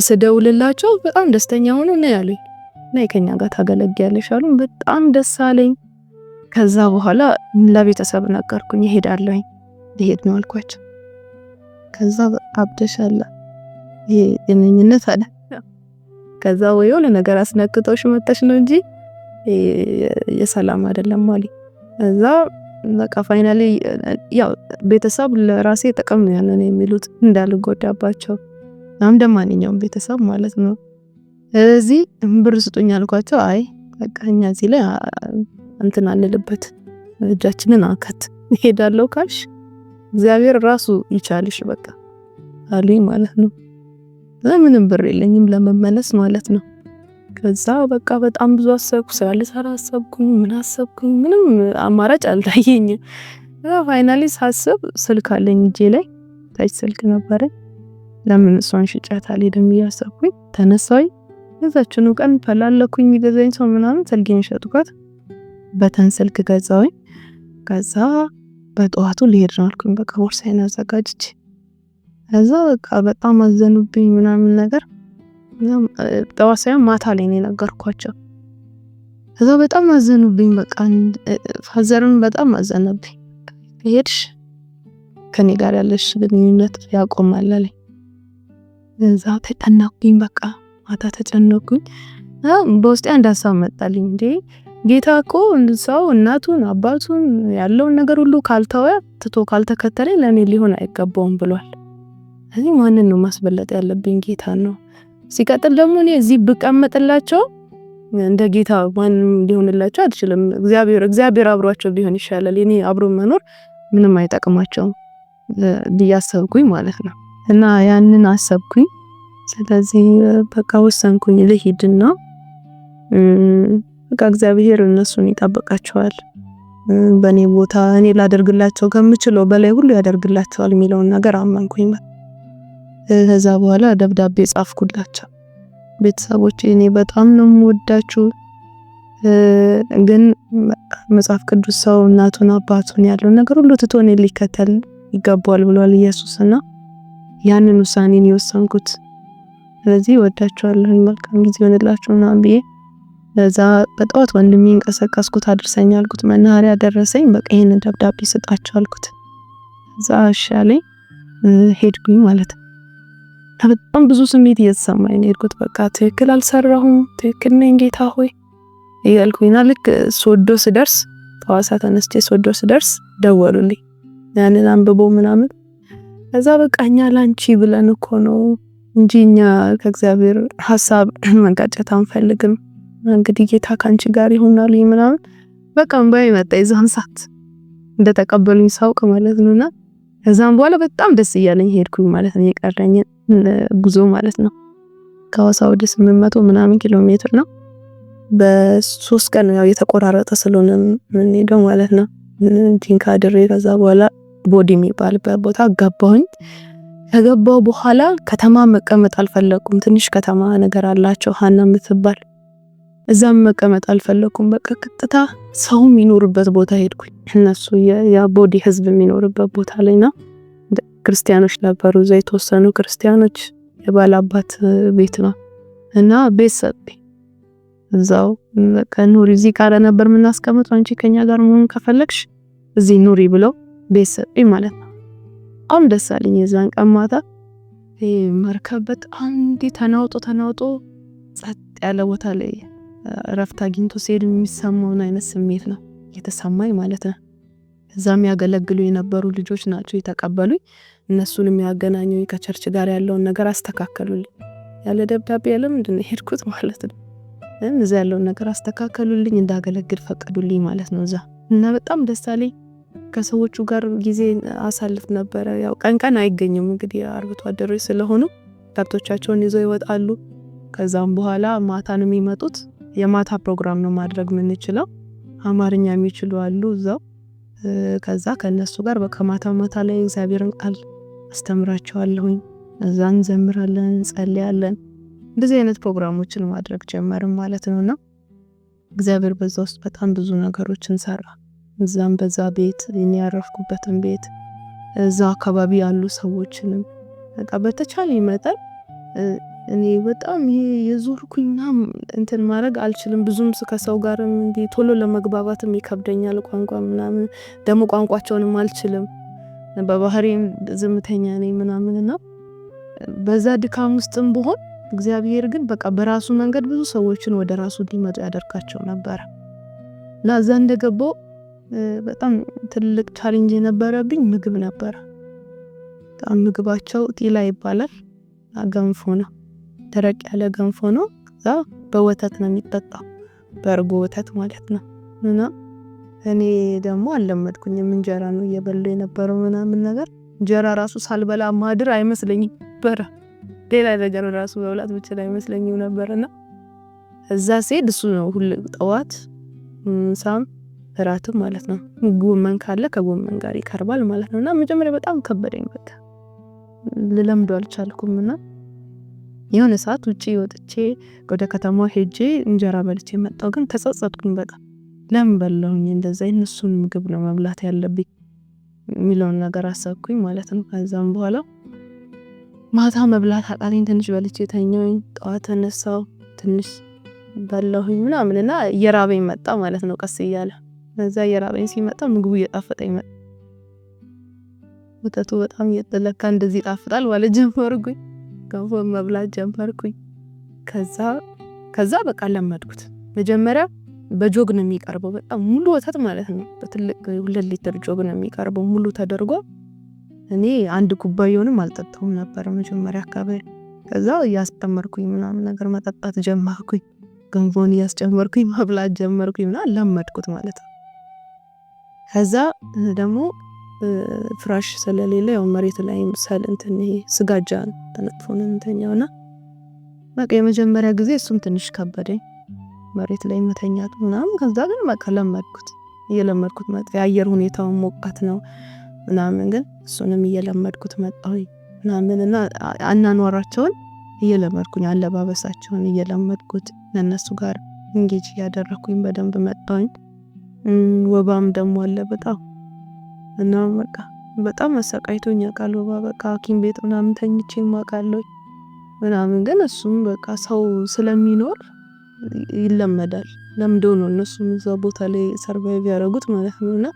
ስደውልላቸው በጣም ደስተኛ ሆነው ነው ያሉኝ። እና ከኛ ጋር ታገለግያለሽ አሉኝ። በጣም ደስ አለኝ። ከዛ በኋላ ለቤተሰብ ነገርኩኝ። እሄዳለሁኝ ልሄድ ነው አልኳቸው። ከዛ አብደሻል የነኝነት አለ። ከዛ ወይው ለነገር አስነክተውሽ መጣሽ ነው እንጂ የሰላም አይደለም ማለት። ከዛ በቃ ፋይናሊ ያው ቤተሰብ ለራሴ ጥቅም ነው ያንን የሚሉት እንዳልጎዳባቸው እንደማንኛውም ቤተሰብ ማለት ነው። እዚህ ብር ስጡኝ አልኳቸው። አይ በቃ እኛ እዚህ ላይ እንትን አንልበት፣ እጃችንን አንከት፣ ሄዳለሁ ካልሽ እግዚአብሔር ራሱ ይቻልሽ በቃ አሉኝ ማለት ነው። ምንም ብር የለኝም ለመመለስ ማለት ነው። ከዛ በቃ በጣም ብዙ አሰብኩ፣ ስላልሰራ አሰብኩኝ፣ ምን አሰብኩኝ፣ ምንም አማራጭ አልታየኝም። ፋይናሊ ሳስብ ስልክ አለኝ እጄ ላይ ታች ስልክ ነበረ። ለምን እሷን ሽጫት አልሄድም እያሰብኩኝ ተነሳሁኝ። እዛችኑ ቀን ፈላለኩኝ የሚገዛኝ ሰው ምናምን ስልኬን ሸጥኳት፣ በተን ስልክ ገዛሁኝ። ከዛ በጠዋቱ ልሄድ ነው አልኩኝ። በቃ ቦርሳዬን አዘጋጅቼ ከዛ በቃ በጣም አዘኑብኝ ምናምን ነገር። ጠዋት ሳይሆን ማታ ላይ ነው የነገርኳቸው። ከዛ በጣም አዘኑብኝ። በቃ ፋዘርም በጣም አዘነብኝ። ሄድሽ ከኔ ጋር ያለሽ ግንኙነት ያቆማል አለኝ። ከዛ ተጨነቅኩኝ። በቃ ማታ ተጨነቅኩኝ። በውስጤ አንድ ሀሳብ መጣልኝ። እንዴ ጌታ እኮ ሰው እናቱን አባቱን ያለውን ነገር ሁሉ ካልተወ ትቶ ካልተከተለ ለኔ ሊሆን አይገባውም ብሏል። ስለዚህ ማንን ነው ማስበለጥ ያለብኝ? ጌታ ነው። ሲቀጥል ደግሞ እኔ እዚህ ብቀመጥላቸው እንደ ጌታ ማንም ሊሆንላቸው አይችልም። እግዚአብሔር አብሯቸው ቢሆን ይሻላል። እኔ አብሮ መኖር ምንም አይጠቅማቸውም ብያሰብኩኝ ማለት ነው። እና ያንን አሰብኩኝ። ስለዚህ በቃ ወሰንኩኝ ልሂድና በቃ እግዚአብሔር እነሱን ይጠብቃቸዋል፣ በኔ ቦታ እኔ ላደርግላቸው ከምችለው በላይ ሁሉ ያደርግላቸዋል የሚለውን ነገር አመንኩኝ። ከዛ በኋላ ደብዳቤ ጻፍኩላቸው። ቤተሰቦቼ እኔ በጣም ነው የምወዳችሁ፣ ግን መጽሐፍ ቅዱስ ሰው እናቱን አባቱን ያለው ነገር ሁሉ ትቶ እኔን ሊከተል ይገባዋል ብሏል ኢየሱስና ያንን ውሳኔን የወሰንኩት። ስለዚህ ወዳችኋለሁ፣ መልካም ጊዜ ይሆንላችሁ ምናምን ብዬ ከዛ በጠዋት ወንድሜን ቀሰቀስኩት። አድርሰኝ አልኩት። መናኸሪያ ደረሰኝ። በቃ ይሄንን ደብዳቤ ስጣቸው አልኩት። ከዛ አሻለኝ ሄድኩኝ ማለት ነው። በጣም ብዙ ስሜት እየተሰማኝ ነው ሄድኩት። በቃ ትክክል አልሰራሁም፣ ትክክል ነኝ ጌታ ሆይ እያልኩኝና ልክ ሶዶ ስደርስ ሐዋሳ ተነስቼ ሶዶ ስደርስ ደወሉልኝ። ያንን አንብቦ ምናምን ከዛ በቃ እኛ ላንቺ ብለን እኮ ነው እንጂ እኛ ከእግዚአብሔር ሐሳብ መጋጨት አንፈልግም፣ እንግዲህ ጌታ ካንቺ ጋር ይሆናል ምናምን በቃ እንባይ መጣ። የዛን ሰዓት እንደተቀበሉኝ ሳውቅ ማለት ነውና ከዛም በኋላ በጣም ደስ እያለኝ ሄድኩኝ ማለት ነው። የቀረኝ ጉዞ ማለት ነው ከሐዋሳ ወደ 800 ምናምን ኪሎ ሜትር ነው። በ3 ቀን ያው የተቆራረጠ ስለሆነ ምን ሄደው ማለት ነው። ጂንካ ድሬ ከዛ በኋላ ቦዲ የሚባልበት ቦታ ገባሁኝ። ከገባው በኋላ ከተማ መቀመጥ አልፈለኩም። ትንሽ ከተማ ነገር አላቸው ሀና የምትባል፣ እዛም መቀመጥ አልፈለኩም። በቃ ቀጥታ ሰው የሚኖርበት ቦታ ሄድኩኝ። እነሱ ያ ቦዲ ህዝብ የሚኖርበት ቦታ ላይና ክርስቲያኖች ነበሩ። እዛ የተወሰኑ ክርስቲያኖች የባላባት ቤት ነው እና ቤት ሰጠኝ። እዛው በቃ ኑሪ እዚህ ጋር ነበር የምናስቀምጠው፣ አንቺ ከኛ ጋር መሆን ከፈለግሽ እዚህ ኑሪ ብለው ቤት ሰጠኝ ማለት ነው። በጣም ደስ አለኝ። የዛን ቀን ማታ መርከብ በጣም ተናውጦ ጸጥ ያለ ቦታ ላይ እረፍት አግኝቶ ሲሄድ የሚሰማውን አይነት ስሜት ነው የተሰማኝ ማለት ነው። እዛም ያገለግሉ የነበሩ ልጆች ናቸው የተቀበሉኝ። እነሱን የሚያገናኙ ከቸርች ጋር ያለውን ነገር አስተካከሉልኝ። ያለ ደብዳቤ ያለ ምንድነው ሄድኩት ማለት ነው። እዛ ያለውን ነገር አስተካከሉልኝ፣ እንዳገለግል ፈቀዱልኝ ማለት ነው እዛ። እና በጣም ደስ አለኝ። ከሰዎቹ ጋር ጊዜ አሳልፍ ነበረ። ያው ቀን አይገኙም እንግዲህ አርብቶ አደሮች ስለሆኑ ከብቶቻቸውን ይዘው ይወጣሉ። ከዛም በኋላ ማታ ነው የሚመጡት። የማታ ፕሮግራም ነው ማድረግ የምንችለው። አማርኛ የሚችሉ አሉ እዛው። ከዛ ከነሱ ጋር በከማታ ላይ እግዚአብሔርን ቃል አስተምራቸዋለሁኝ። እዛን ዘምራለን፣ እንጸልያለን። እንደዚህ አይነት ፕሮግራሞችን ማድረግ ጀመርን ማለት ነውና እግዚአብሔር በዛ ውስጥ በጣም ብዙ ነገሮችን ሰራ። እዛም በዛ ቤት እኔ ያረፍኩበትን ቤት እዛ አካባቢ ያሉ ሰዎችንም በቃ በተቻለ ይመጣል። እኔ በጣም ይሄ የዞርኩኝና እንትን ማድረግ አልችልም። ብዙም ከሰው ጋርም እንዲ ቶሎ ለመግባባትም ይከብደኛል። ቋንቋ ምናምን ደግሞ ቋንቋቸውንም አልችልም። በባህሪም ዝምተኛ ነኝ ምናምንና በዛ ድካም ውስጥም ብሆን እግዚአብሔር ግን በቃ በራሱ መንገድ ብዙ ሰዎችን ወደ ራሱ ሊመጡ ያደርጋቸው ነበር። እና እዛ እንደገባው በጣም ትልቅ ቻሌንጅ የነበረብኝ ምግብ ነበር። በጣም ምግባቸው ጢላ ይባላል። ገንፎ ነው፣ ደረቅ ያለ ገንፎ ነው። ከዛ በወተት ነው የሚጠጣው፣ በእርጎ ወተት ማለት ነው። እና እኔ ደግሞ አልለመድኩኝም። እንጀራ ነው እየበላሁ የነበረው ምናምን ነገር። እንጀራ ራሱ ሳልበላ ማድር አይመስለኝም ነበር። ሌላ ነገር ራሱ መብላት ብቻ አይመስለኝም ነበርና እዛ ሲሄድ እሱ ነው ሁሉ ጠዋት ሳም እራትም ማለት ነው። ጎመን ካለ ከጎመን ጋር ይቀርባል ማለት ነውና መጀመሪያ በጣም ከበደኝ። በቃ ልለምዶ አልቻልኩምና የሆነ ሰዓት ውጪ ወጥቼ ወደ ከተማው ሄጄ እንጀራ በልቼ መጣሁ። ግን ተጸጸትኩኝ። በቃ ለምን በላሁኝ እንደዛ? እነሱን ምግብ ነው መብላት ያለብኝ። የሚለውን ነገር አሰብኩኝ ማለት ነው። ከዛም በኋላ ማታ መብላት አቃተኝ። ትንሽ በልቼ ተኛሁኝ። ጠዋት ተነሳው ትንሽ በላሁኝ ምናምንና እየራበኝ መጣ ማለት ነው ቀስ እያለ። ከዛ እየራበኝ ሲመጣ ምግቡ እየጣፈጠኝ መጣ። ወተቱ በጣም እየተለካ እንደዚህ ጣፍጣል ማለት ጀመርኩኝ። ገንፎ መብላት ጀመርኩኝ። ከዛ በቃ ለመድኩት። መጀመሪያ በጆግ ነው የሚቀርበው፣ በጣም ሙሉ ወተት ማለት ነው። በትልቅ 2 ሊትር ጆግ ነው የሚቀርበው ሙሉ ተደርጎ። እኔ 1 ኩባያውንም አልጠጣሁም ነበር መጀመሪያ አካባቢ። ከዛ እያስጨመርኩኝ ምናምን ነገር መጠጣት ጀመርኩኝ። ገንፎን እያስጨመርኩኝ መብላት ጀመርኩኝ እና ለመድኩት ማለት ነው። ከዛ ደግሞ ፍራሽ ስለሌለ ያው መሬት ላይ ምሳል እንትን ይሄ ስጋጃ ተነጥፎ ነው እንተኛውና በቃ የመጀመሪያ ጊዜ እሱም ትንሽ ከበደኝ መሬት ላይ መተኛቱ ምናምን። ከዛ ግን በቃ ለመድኩት፣ እየለመድኩት መጣ። የአየር ሁኔታው ሞቃት ነው ምናምን፣ ግን እሱንም እየለመድኩት መጣሁኝ ምናምንና አናኗራቸውን እየለመድኩኝ፣ አለባበሳቸውን እየለመድኩት ለነሱ ጋር እንጌጅ ያደረኩኝ በደንብ መጣሁኝ። ወባም ደግሞ አለ በጣም እና በቃ በጣም አሰቃይቶኝ ያውቃል ወባ። በቃ ሐኪም ቤት ምናምን ተኝቼ ማውቃለሁ ምናምን፣ ግን እሱም በቃ ሰው ስለሚኖር ይለመዳል። ለምደው ነው እነሱም እዛ ቦታ ላይ ሰርቫይቭ ያደረጉት ማለት ነውና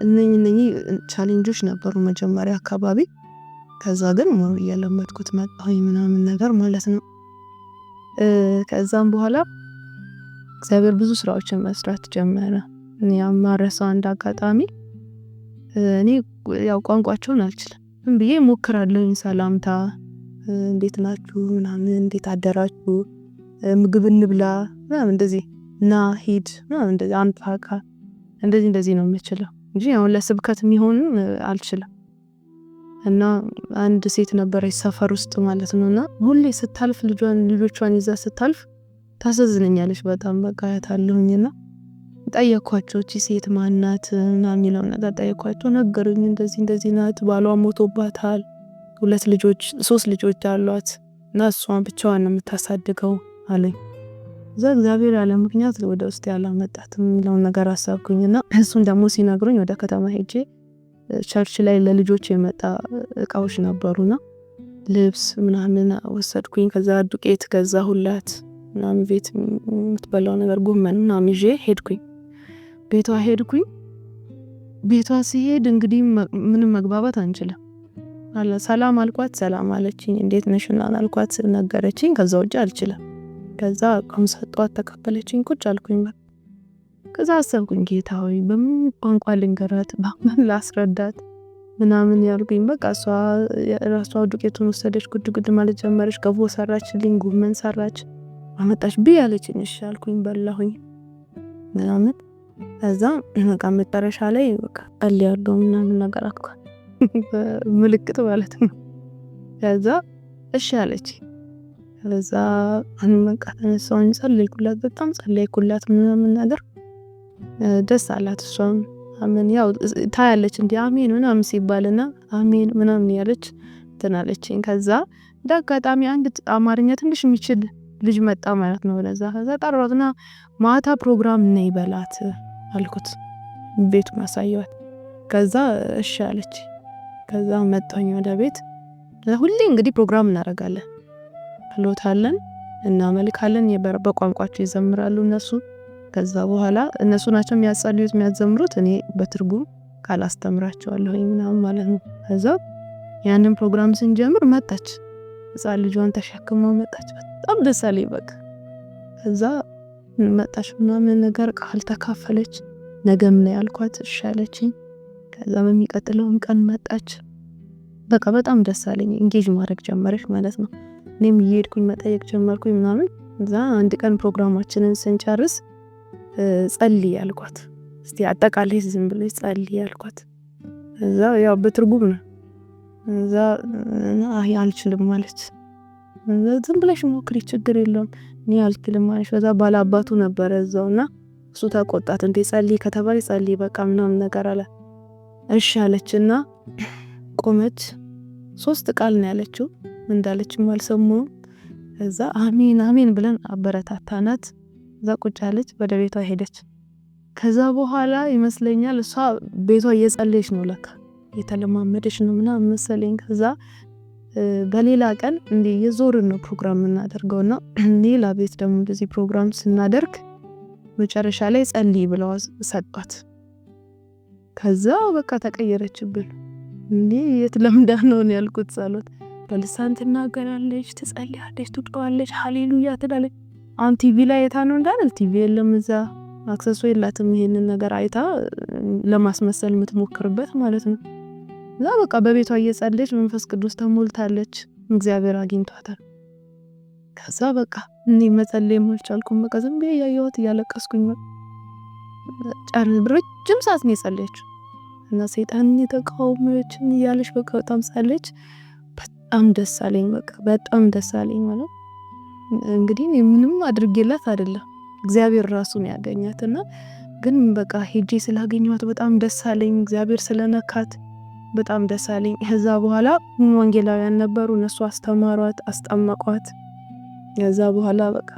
እነኚህ ቻሌንጆች ነበሩ መጀመሪያ አካባቢ። ከዛ ግን ሞር እየለመድኩት መጣሁኝ ምናምን ነገር ማለት ነው። ከዛም በኋላ እግዚአብሔር ብዙ ስራዎችን መስራት ጀመረ። እኔ ማረሳው አንድ አጋጣሚ፣ እኔ ያው ቋንቋቸውን አልችልም፣ ግን ብዬ ሞክራለሁኝ። ሰላምታ እንዴት ናችሁ ምናምን፣ እንዴት አደራችሁ፣ ምግብ እንብላ ምናምን፣ እንደዚህ እና ሂድ ምናምን፣ እንደዚህ አንጣካ፣ እንደዚህ ነው የምችለው እንጂ አሁን ለስብከት የሚሆን አልችልም። እና አንድ ሴት ነበረች ሰፈር ውስጥ ማለት ነውና ሁሌ ስታልፍ ልጆቿን ይዛ ስታልፍ ታሳዝነኛለች በጣም። በቃ ያታለሁኝና ጠየኳቸው፣ እቺ ሴት ማናት እና የሚለው ነገር ጠየኳቸው። ነገሩኝ፣ እንደዚህ ናት፣ ባሏ ሞቶባታል፣ 3 ልጆች አሏት እና እሷን ብቻዋን ነው የምታሳድገው አለኝ። እዛ እግዚአብሔር ያለ ምክንያት ወደ ውስጥ ያላመጣት የሚለው ነገር አሰብኩኝና እሱን ደግሞ ሲነግሩኝ ወደ ከተማ ሄጄ ቸርች ላይ ለልጆች የመጣ እቃዎች ነበሩና ልብስ ምናምን ወሰድኩኝ። ከዛ ዱቄት ገዛሁላት ምናምን፣ ቤት የምትበላው ነገር ጎመን ምናምን ይዤ ሄድኩኝ። ቤቷ ሲሄድ እንግዲህ ምንም መግባባት አንችልም አለ። ሰላም አልኳት፣ ሰላም አለችኝ። እንዴት ነሽ አልኳት፣ ነገረችኝ። ከዛ ውጭ አልችልም። ከዛ ሰጧት፣ ተቀበለችኝ። ቁጭ አልኩኝ። ከዛ አሰብኩኝ፣ ጌታ ሆይ በምን ቋንቋ ልንገራት፣ በምን ላስረዳት ምናምን ያልኩኝ። በቃ እሷ ራሷ ዱቄቱን ወሰደች፣ ጉድ ማለት ጀመረች። ገንፎ ሰራችልኝ፣ ጎመን ሰራች፣ አመጣች ብያለችኝ። እሺ አልኩኝ፣ በላሁኝ ምናምን። ከዛ በቃ መጨረሻ ላይ በቃ ያለው ምናምን ነገር አልኳት፣ ምልክት ማለት ነው። ከዛ እሺ አለች። ከዛ በቃ ተነሳሁኝ፣ ጸለይኩላት፣ በጣም ጸለይኩላት ምናምን ነገር ደስ አላት። እሷም አሜን ያው ታያለች እንዴ አሜን ምናምን ሲባልና አሜን ምናምን ያለች ተናለችኝ። ከዛ እንዳጋጣሚ አንድ አማርኛ ትንሽ የሚችል ልጅ መጣ ማለት ነው ወደዛ። ከዛ ጠራትና ማታ ፕሮግራም ነይ በላት አልኩት፣ ቤቱ ማሳየዋት። ከዛ እሺ አለች። ከዛ መጣሁኝ ወደ ቤት። ሁሌ እንግዲህ ፕሮግራም እናደርጋለን፣ ክሎታለን፣ እናመልካለን፣ በቋንቋቸው ይዘምራሉ እነሱ። ከዛ በኋላ እነሱ ናቸው የሚያጸልዩት የሚያዘምሩት፣ እኔ በትርጉም ቃል አስተምራቸዋለሁኝ ምናምን ማለት ነው። ከዛ ያንን ፕሮግራም ስንጀምር መጣች፣ ህፃን ልጇን ተሸክመው መጣች። በጣም ደስ አለኝ በቃ። ከዛ መጣች ምናምን ነገር ቃል ተካፈለች። ነገም ነው ያልኳት፣ እሺ አለችኝ። ከዛ በሚቀጥለውም ቀን መጣች። በቃ በጣም ደስ አለኝ። ኢንጌጅ ማድረግ ጀመረች ማለት ነው። እኔም እየሄድኩኝ መጠየቅ ጀመርኩኝ ምናምን። ከዛ አንድ ቀን ፕሮግራማችንን ስንጨርስ ጸልይ ያልኳት፣ እስቲ አጠቃላይ ዝም ብለሽ ጸልይ ያልኳት። ከዛ ያው በትርጉም ነው። ከዛ አይ አልችልም ማለት፣ ዝም ብለሽ ሞክሪ ችግር የለውም እኔ አልችልም ማለት። ከዛ ባላባቱ ነበረ እዛውና እሱ ተቆጣት። እንዴ ጸልይ ከተባለ ጸልይ በቃ ምናምን ነገር አለ። እሺ አለችና ቆመች። 3 ቃል ነው ያለችው፣ እንዳለችም አልሰማሁም። ከዛ አሜን አሜን ብለን አበረታታናት። እዛ ቁጭ አለች፣ ወደ ቤቷ ሄደች። ከዛ በኋላ ይመስለኛል እሷ ቤቷ እየጸለየች ነው ለካ የተለማመደች ነው ምናምን መሰለኝ። ከዛ በሌላ ቀን እንዴ የዞርን ነው ፕሮግራም እናደርገውና ሌላ ቤት ደግሞ እንደዚህ ፕሮግራም ስናደርግ መጨረሻ ላይ ጸልይ ብለው ሰጧት። ከዛ በቃ ተቀየረችብን። እንዴ የት ለምዳ ነው ያልኩት። ጸሎት በልሳን ትናገራለች፣ ትጸልያለች፣ ትጮኻለች፣ ሃሌሉያ ትላለች። አሁን ቲቪ ላይ አይታ ነው እንዳል ቲቪ የለም እዛ አክሰሱ የላትም። ይሄንን ነገር አይታ ለማስመሰል የምትሞክርበት ማለት ነው። እዛ በቃ በቤቷ እየጸለየች መንፈስ ቅዱስ ተሞልታለች። እግዚአብሔር አግኝቷታል። ከዛ በቃ እኔ መጸለይ አልቻልኩም። በቃ ዝም ብዬ ያየሁት እያለቀስኩኝ ረጅም ሰዓት ነው የጸለየችው እና ሰይጣን የተቃወመች እያለች በቃ በጣም ጸለየች። በጣም ደስ አለኝ። በቃ በጣም ደስ አለኝ ማለት እንግዲህ ምንም አድርጌላት አይደለም እግዚአብሔር ራሱን ያገኛትና ግን በቃ ሄጄ ስላገኘኋት በጣም ደስ አለኝ። እግዚአብሔር ስለነካት በጣም ደስ አለኝ። ከዛ በኋላ ወንጌላውያን ነበሩ፣ እነሱ አስተማሯት፣ አስጠመቋት። ከዛ በኋላ በቃ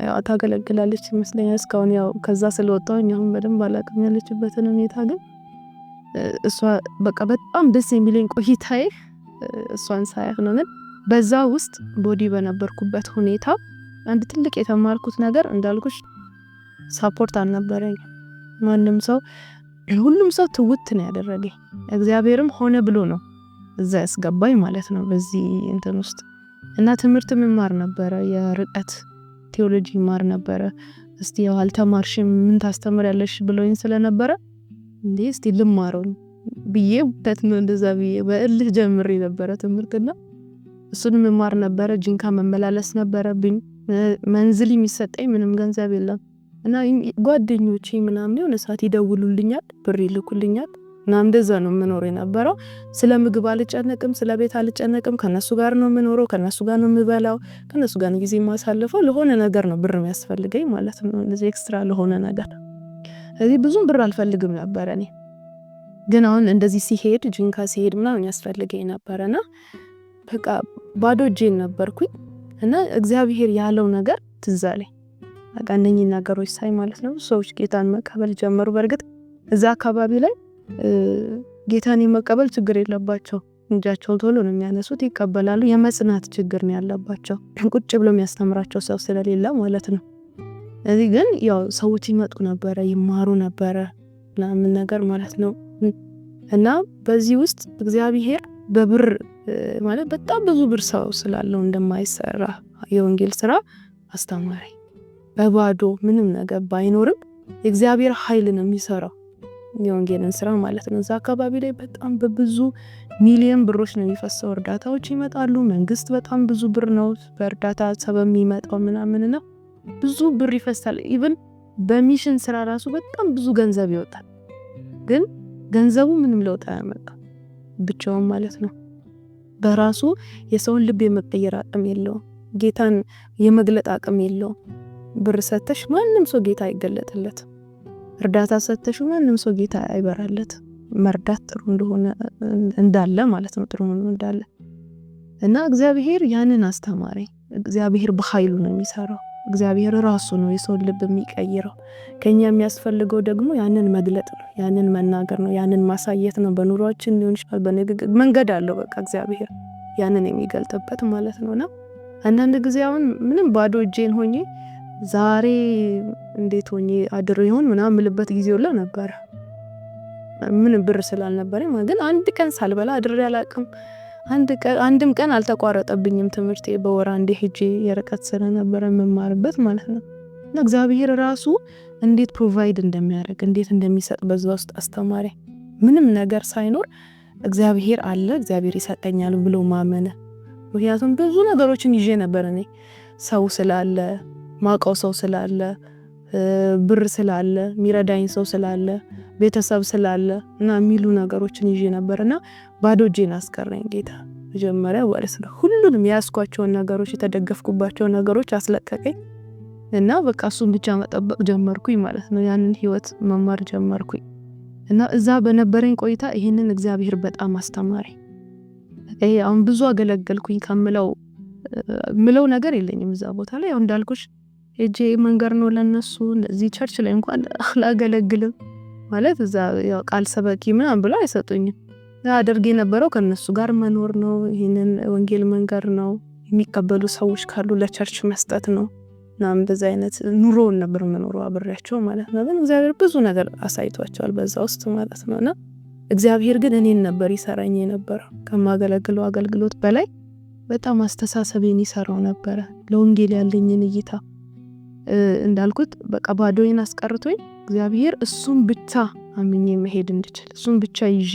ያው ታገለግላለች ይመስለኛል እስካሁን። ያው ከዛ ስለወጣሁኝ አሁን በደንብ አላውቅም ያለችበትን ሁኔታ። ግን እሷ በቃ በጣም ደስ የሚለኝ ቆይታዬ እሷን ሳያህ ነው። ግን በዛ ውስጥ ቦዲ በነበርኩበት ሁኔታ አንድ ትልቅ የተማርኩት ነገር እንዳልኩሽ ሳፖርት አልነበረኝ። ማንም ሰው ሁሉም ሰው ትውት ነው ያደረገኝ። እግዚአብሔርም ሆነ ብሎ ነው እዛ ያስገባኝ ማለት ነው በዚህ እንትን ውስጥ። እና ትምህርት መማር ነበረ፣ የርቀት ቴዎሎጂ ማር ነበረ። እስቲ ያው አልተማርሽም ምን ታስተምሪያለሽ ብሎኝ ስለነበረ እንዴ እስቲ ልማረው ብዬ ወጣት ነው እንደዛ ብዬ በእልህ ጀምሬ ነበረ ትምህርትና እሱን መማር ነበረ። ጂንካ መመላለስ ነበረብኝ። መንዝል የሚሰጠኝ ምንም ገንዘብ የለም እና ጓደኞቼ ምናምን የሆነ ሰዓት ይደውሉልኛል፣ ብር ይልኩልኛል እና እንደዛ ነው የምኖረው የነበረው። ስለ ምግብ አልጨነቅም፣ ስለ ቤት አልጨነቅም። ከነሱ ጋር ነው የምኖረው፣ ከነሱ ጋር ነው የምበላው፣ ከነሱ ጋር ነው ጊዜ ማሳለፈው። ለሆነ ነገር ነው ብር የሚያስፈልገኝ ማለት ነው፣ እንደዚህ ኤክስትራ ለሆነ ነገር። ስለዚህ ብዙም ብር አልፈልግም ነበር እኔ። ግን አሁን እንደዚህ ሲሄድ ጂንካ ሲሄድ ምናምን ያስፈልገኝ ነበርና በቃ ባዶ እጄን ነበርኩኝ እና እግዚአብሔር ያለው ነገር ትዝ አለኝ። በቃ እነኚህ ነገሮች ሳይ ማለት ነው ሰዎች ጌታን መቀበል ጀመሩ። በእርግጥ እዛ አካባቢ ላይ ጌታን የመቀበል ችግር የለባቸው፣ እንጃቸው ቶሎ ነው የሚያነሱት፣ ይቀበላሉ። የመጽናት ችግር ነው ያለባቸው፣ ቁጭ ብሎ የሚያስተምራቸው ሰው ስለሌለ ማለት ነው። እዚህ ግን ያው ሰዎች ይመጡ ነበረ፣ ይማሩ ነበረ ምናምን ነገር ማለት ነው። እና በዚህ ውስጥ እግዚአብሔር በብር ማለት በጣም ብዙ ብር ሰው ስላለው እንደማይሰራ የወንጌል ስራ አስተማሪ። በባዶ ምንም ነገር ባይኖርም የእግዚአብሔር ኃይል ነው የሚሰራው የወንጌልን ስራ ማለት ነው። እዛ አካባቢ ላይ በጣም በብዙ ሚሊዮን ብሮች ነው የሚፈሰው። እርዳታዎች ይመጣሉ። መንግስት በጣም ብዙ ብር ነው በእርዳታ ሰበብ የሚመጣው ምናምንና ብዙ ብር ይፈሳል። ኢቭን በሚሽን ስራ ራሱ በጣም ብዙ ገንዘብ ይወጣል። ግን ገንዘቡ ምንም ለውጥ አያመጣም ብቻውን ማለት ነው። በራሱ የሰውን ልብ የመቀየር አቅም የለውም። ጌታን የመግለጥ አቅም የለውም። ብር ሰተሽ ማንም ሰው ጌታ አይገለጥለት። እርዳታ ሰተሽ ማንም ሰው ጌታ አይበራለት። መርዳት ጥሩ እንደሆነ እንዳለ ማለት ነው፣ ጥሩ እንዳለ እና እግዚአብሔር ያንን አስተማሪ። እግዚአብሔር በኃይሉ ነው የሚሰራው። እግዚአብሔር ራሱ ነው የሰውን ልብ የሚቀይረው። ከኛ የሚያስፈልገው ደግሞ ያንን መግለጥ ነው፣ ያንን መናገር ነው፣ ያንን ማሳየት ነው። በኑሯችን ሊሆን ይችላል፣ በንግግር መንገድ አለው በቃ እግዚአብሔር ያንን የሚገልጥበት ማለት ነውና አንዳንድ ጊዜ አሁን ምንም ባዶ እጄን ሆኜ ዛሬ እንዴት ሆኜ አድሮ ይሆን ምናምን ምልበት ጊዜ ሁላ ነበር። ምን ብር ስላልነበረኝ ግን አንድ ቀን ሳልበላ አድሬ አላቅም። አንድም ቀን አልተቋረጠብኝም ትምህርቴ። በወር አንዴ ሄጄ የርቀት ስለነበረ መማርበት ማለት ነው። እና እግዚአብሔር ራሱ እንዴት ፕሮቫይድ እንደሚያደርግ እንዴት እንደሚሰጥ በዛ ውስጥ አስተማሪ። ምንም ነገር ሳይኖር እግዚአብሔር አለ፣ እግዚአብሔር ይሰጠኛል ብሎ ማመነ። ምክንያቱም ብዙ ነገሮችን ይዤ ነበር እኔ። ሰው ስላለ፣ ማቀው ሰው ስላለ፣ ብር ስላለ፣ ሚረዳኝ ሰው ስላለ፣ ቤተሰብ ስላለ እና የሚሉ ነገሮችን ይዤ ነበርና ባዶ እጄን አስቀረኝ ጌታ መጀመሪያ ማለት ነው። ሁሉንም ያስኳቸውን ነገሮች የተደገፍኩባቸው ነገሮች አስለቀቀኝ እና በቃ እሱን ብቻ መጠበቅ ጀመርኩኝ ማለት ነው። ያንን ህይወት መማር ጀመርኩኝ እና እዛ በነበረኝ ቆይታ ይሄንን እግዚአብሔር በጣም አስተማሪ። አሁን ብዙ አገለገልኩኝ ከምለው ነገር የለኝም እዛ ቦታ ላይ። ያው እንዳልኩሽ እጄ መንገር ነው ለነሱ። እዚህ ቸርች ላይ እንኳን አላገለግልም ማለት እዛ ያው ቃል ሰበኪ ምናምን ብለው አይሰጡኝም። አደርግ የነበረው ከነሱ ጋር መኖር ነው። ይሄንን ወንጌል መንገር ነው። የሚቀበሉ ሰዎች ካሉ ለቸርች መስጠት ነው። እናም በዛ አይነት ኑሮውን ነበር መኖረው አብሬያቸው ማለት ነው። ግን እግዚአብሔር ብዙ ነገር አሳይቷቸዋል በዛ ውስጥ ማለት ነውና እግዚአብሔር ግን እኔን ነበር ይሰራኝ የነበረው ከማገለግለው አገልግሎት በላይ በጣም አስተሳሰቤን ይሰራው ነበር። ለወንጌል ያለኝን እይታ እንዳልኩት በቃ ባዶዬን አስቀርቶኝ እግዚአብሔር እሱን ብቻ አምኜ መሄድ እንድችል እሱን ብቻ ይዤ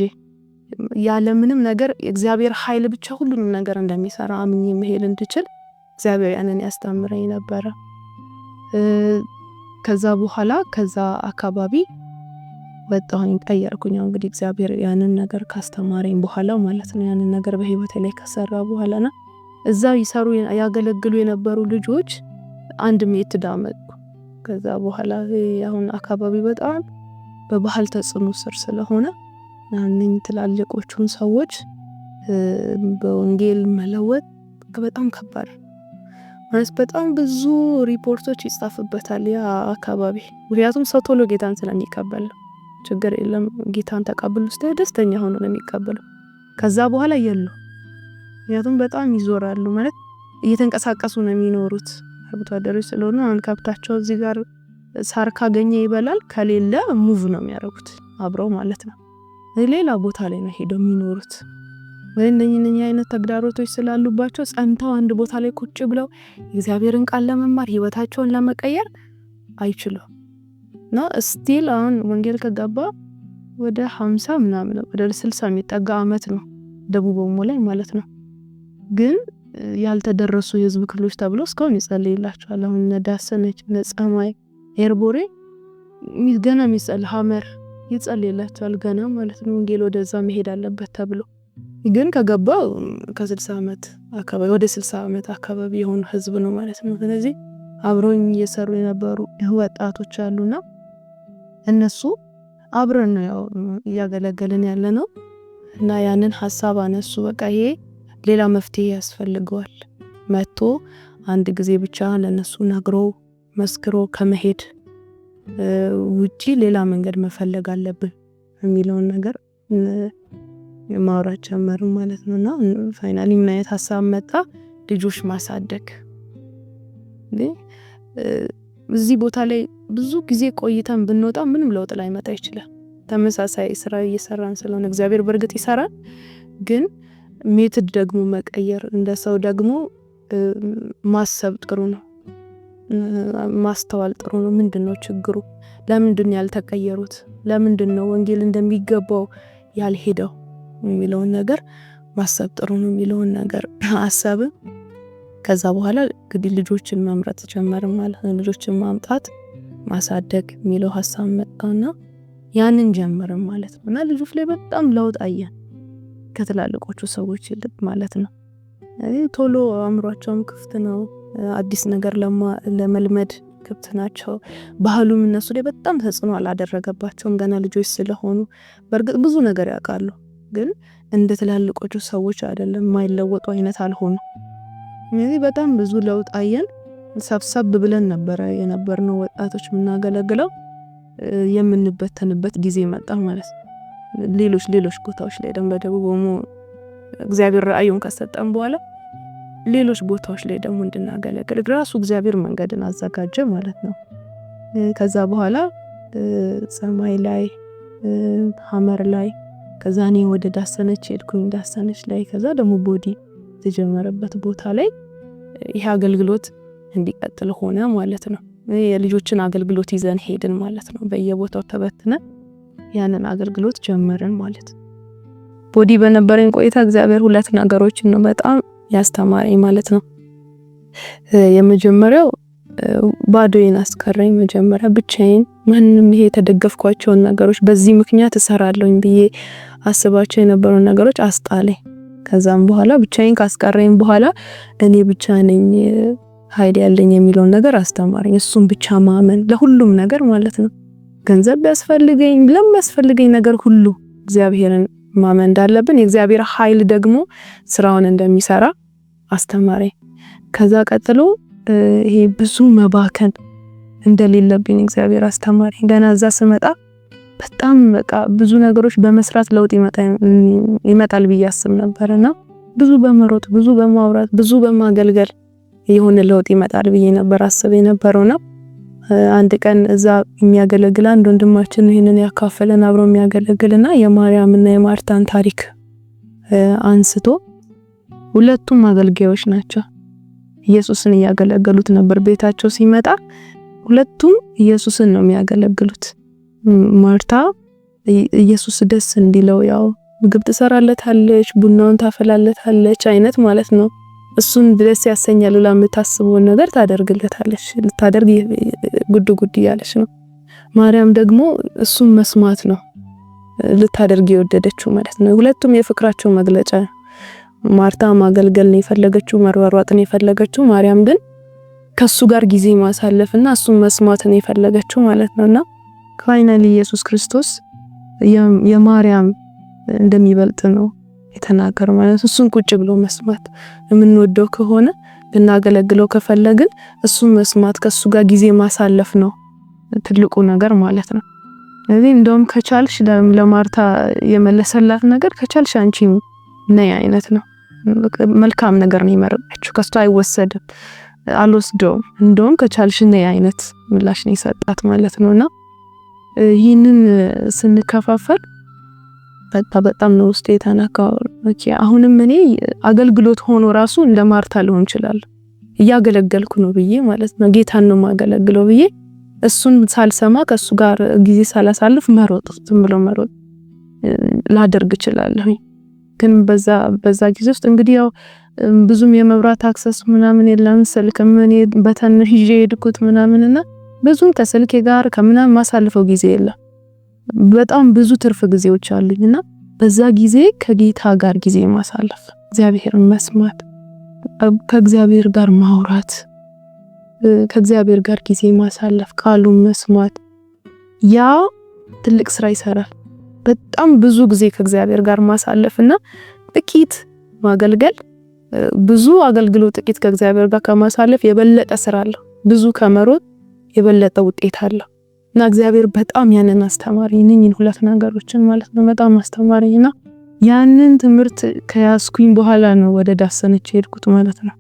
ያለ ምንም ነገር እግዚአብሔር ኃይል ብቻ ሁሉንም ነገር እንደሚሰራ አምኜ መሄድ እንድችል እግዚአብሔር ያንን ያስተምረኝ ነበር። ከዛ በኋላ ከዛ አካባቢ ወጣሁኝ፣ ቀየርኩኝ። እንግዲህ እግዚአብሔር ያንን ነገር ካስተማረኝ በኋላ ማለት ነው ያንን ነገር በህይወቴ ላይ ከሰራ በኋላና እዛ ይሰሩ ያገለግሉ የነበሩ ልጆች አንድ ሜት ዳመጡ። ከዛ በኋላ አሁን አካባቢ በጣም በባህል ተጽዕኖ ስር ስለሆነ እነኝ ትላልቆቹን ሰዎች በወንጌል መለወጥ በጣም ከባድ ማለት በጣም ብዙ ሪፖርቶች ይጻፍበታል ያ አካባቢ። ምክንያቱም ሰው ቶሎ ጌታን ስለሚቀበል ችግር የለም ጌታን ተቀበሉ ስለ ደስተኛ ሆኖ ነው የሚቀበለው። ከዛ በኋላ የሉ ምክንያቱም በጣም ይዞራሉ ማለት እየተንቀሳቀሱ ነው የሚኖሩት። አርብቶ አደሮች ስለሆነ አሁን ከብታቸው እዚህ ጋር ሳር ካገኘ ይበላል፣ ከሌለ ሙቭ ነው የሚያደርጉት አብረው ማለት ነው። ሌላ ቦታ ላይ ነው ሄደው የሚኖሩት። ወይንነኝ አይነት ተግዳሮቶች ስላሉባቸው ጸንተው አንድ ቦታ ላይ ቁጭ ብለው እግዚአብሔርን ቃል ለመማር ህይወታቸውን ለመቀየር አይችሉም። ነው ስቲል አሁን ወንጌል ከገባ ወደ 50 ምናምን ወደ 60 የሚጠጋ አመት ነው ደቡብ ኦሞ ላይ ማለት ነው። ግን ያልተደረሱ የህዝብ ክፍሎች ተብሎ እስካሁን ይጸልይላቸዋል። አሁን ነዳሰነች ነጻማይ ኤርቦሬ ገና የሚጸል ሀመር ይጸልይላቸዋል ገና ማለት ነው። ወንጌል ወደዛ መሄድ አለበት ተብሎ ግን ከገባው ከ60 አመት አካባቢ ወደ 60 አመት አካባቢ የሆኑ ህዝብ ነው ማለት ነው። ስለዚህ አብረውኝ እየሰሩ የነበሩ ወጣቶች አሉና እነሱ አብረን ነው ያው እያገለገልን ያለ ነው እና ያንን ሐሳብ አነሱ። በቃ ይሄ ሌላ መፍትሄ ያስፈልገዋል፣ መጥቶ አንድ ጊዜ ብቻ ለነሱ ነግሮ መስክሮ ከመሄድ ውጪ ሌላ መንገድ መፈለግ አለብን የሚለውን ነገር ማውራት ጀመርን ማለት ነውና ፋይናሊ ምን አይነት ሐሳብ መጣ? ልጆች ማሳደግ። እዚህ ቦታ ላይ ብዙ ጊዜ ቆይተን ብንወጣ ምንም ለውጥ ላይ መጣ ይችላል። ተመሳሳይ ስራ እየሰራን ስለሆነ እግዚአብሔር በርግጥ ይሰራል፣ ግን ሜትድ ደግሞ መቀየር እንደ ሰው ደግሞ ማሰብ ጥሩ ነው፣ ማስተዋል ጥሩ ነው። ምንድነው ችግሩ? ለምንድን ያልተቀየሩት? ለምንድን ነው ወንጌል እንደሚገባው ያልሄደው የሚለውን ነገር ማሰብ ጥሩ ነው የሚለውን ነገር አሰብ። ከዛ በኋላ እንግዲህ ልጆችን መምረጥ ጀመርን ማለት ነው። ልጆችን ማምጣት ማሳደግ የሚለው ሐሳብ መጣና ያንን ጀመርን ማለት ነው። እና ልጆች ላይ በጣም ለውጥ አየን ከትላልቆቹ ሰዎች ይልቅ ማለት ነው። ቶሎ አእምሯቸውም ክፍት ነው፣ አዲስ ነገር ለመልመድ ክፍት ናቸው። ባህሉም እነሱ ላይ በጣም ተጽዕኖ አላደረገባቸውም ገና ልጆች ስለሆኑ። በርግጥ ብዙ ነገር ያውቃሉ፣ ግን እንደ ትላልቆቹ ሰዎች አይደለም፣ ማይለወጡ አይነት አልሆኑ። ስለዚህ በጣም ብዙ ለውጥ አየን። ሰብሰብ ብለን ነበር የነበርነው ወጣቶች የምናገለግለው። የምንበተንበት ጊዜ መጣ ማለት ነው። ሌሎች ቦታዎች ላይ ደግሞ በደቡብ ኦሞ እግዚአብሔር ራእዩን ከሰጠን በኋላ ሌሎች ቦታዎች ላይ ደግሞ እንድናገለግል ራሱ እግዚአብሔር መንገድን አዘጋጀ ማለት ነው። ከዛ በኋላ ሰማይ ላይ ሀመር ላይ ከዛ እኔ ወደ ዳሰነች ሄድኩኝ። ዳሰነች ላይ ከዛ ደግሞ ቦዲ ተጀመረበት ቦታ ላይ ይሄ አገልግሎት እንዲቀጥል ሆነ ማለት ነው። የልጆችን አገልግሎት ይዘን ሄድን ማለት ነው። በየቦታው ተበትነ ያንን አገልግሎት ጀመርን ማለት ነው። ቦዲ በነበረን ቆይታ እግዚአብሔር ሁለት ነገሮችን ነው በጣም ያስተማረኝ ማለት ነው። የመጀመሪያው ባዶዬን አስቀረኝ። መጀመሪያ ብቻዬን ማንንም ይሄ ተደገፍኳቸውን ነገሮች በዚህ ምክንያት እሰራለሁኝ ብዬ አስባቸው የነበሩ ነገሮች አስጣለኝ። ከዛም በኋላ ብቻዬን ካስቀረኝ በኋላ እኔ ብቻ ነኝ ኃይል ያለኝ የሚለውን ነገር አስተማረኝ። እሱን ብቻ ማመን ለሁሉም ነገር ማለት ነው። ገንዘብ ቢያስፈልገኝ ለሚያስፈልገኝ ነገር ሁሉ እግዚአብሔርን ማመን እንዳለብን የእግዚአብሔር ኃይል ደግሞ ስራውን እንደሚሰራ አስተማረኝ። ከዛ ቀጥሎ ይሄ ብዙ መባከን እንደሌለብኝ እግዚአብሔር አስተማረኝ። ገና እዛ ስመጣ በጣም በቃ ብዙ ነገሮች በመስራት ለውጥ ይመጣል ብዬ አስብ ነበርና ብዙ በመሮጥ ብዙ በማውራት ብዙ በማገልገል የሆነ ለውጥ ይመጣል ብዬ ነበር አስብ የነበረውና አንድ ቀን እዛ የሚያገለግል አንድ ወንድማችን ይሄንን ያካፈለን አብሮ የሚያገለግልና የማርያምና የማርታን ታሪክ አንስቶ ሁለቱም አገልጋዮች ናቸው። ኢየሱስን ያገለገሉት ነበር። ቤታቸው ሲመጣ ሁለቱም ኢየሱስን ነው የሚያገለግሉት። ማርታ ኢየሱስ ደስ እንዲለው ያው ምግብ ትሰራለታለች፣ ቡናውን ታፈላለታለች አይነት ማለት ነው። እሱን ደስ ያሰኛል ብላ የምታስበው ነገር ታደርግለታለች። ልታደርግ ጉድ ያለች ነው። ማርያም ደግሞ እሱን መስማት ነው ልታደርግ የወደደችው ማለት ነው። ሁለቱም የፍቅራቸው መግለጫ። ማርታ ማገልገል ነው የፈለገችው፣ መሯሯጥ ነው የፈለገችው። ማርያም ግን ከሱ ጋር ጊዜ ማሳለፍና እሱን መስማት ነው የፈለገችው ማለት ነውና ፋይናሊ ኢየሱስ ክርስቶስ የማርያም እንደሚበልጥ ነው የተናገረው ማለት ነው። እሱን ቁጭ ብሎ መስማት የምንወደው ከሆነ ልናገለግለው ከፈለግን እሱን መስማት ከሱ ጋር ጊዜ ማሳለፍ ነው ትልቁ ነገር ማለት ነው። ስለዚህ እንደውም ከቻልሽ ለማርታ የመለሰላት ነገር ከቻልሽ አንቺ ነይ አይነት ነው። መልካም ነገር ነው የመረጠችው። ከሷ አይወሰድም፣ አልወስደውም። እንደውም ከቻልሽ ነይ አይነት ምላሽ ነው የሰጣት ማለት ነውና ይህንን ስንከፋፈል በጣም ነው ውስጤ የተነካው። አሁንም እኔ አገልግሎት ሆኖ ራሱ እንደ ማርታ ሊሆን ይችላል እያገለገልኩ ነው ብዬ ማለት ነው። ጌታን ነው ማገለግለው ብዬ እሱን ሳልሰማ ከሱ ጋር ጊዜ ሳላሳልፍ መሮጥ ዝም ብሎ መሮጥ ላደርግ እችላለሁ። ግን በዛ ጊዜ ውስጥ እንግዲህ ያው ብዙም የመብራት አክሰስ ምናምን የለም፣ ስልክም እኔ በተንሽ ይዤ ሄድኩት ምናምንና ብዙም ከስልኬ ጋር ከምናምን ማሳልፈው ጊዜ የለም። በጣም ብዙ ትርፍ ጊዜዎች አሉኝና በዛ ጊዜ ከጌታ ጋር ጊዜ ማሳለፍ፣ እግዚአብሔርን መስማት፣ ከእግዚአብሔር ጋር ማውራት፣ ከእግዚአብሔር ጋር ጊዜ ማሳለፍ፣ ቃሉን መስማት ያ ትልቅ ስራ ይሰራል። በጣም ብዙ ጊዜ ከእግዚአብሔር ጋር ማሳለፍና ጥቂት ማገልገል፣ ብዙ አገልግሎት ጥቂት ከእግዚአብሔር ጋር ከማሳለፍ የበለጠ ስራ አለው። ብዙ ከመሮጥ የበለጠ ውጤት አለው እና እግዚአብሔር በጣም ያንን አስተማሪ ነኝ ሁለት ነገሮችን ማለት ነው በጣም አስተማሪና ያንን ትምህርት ከያዝኩኝ በኋላ ነው ወደ ዳሰነች ሄድኩት ማለት ነው።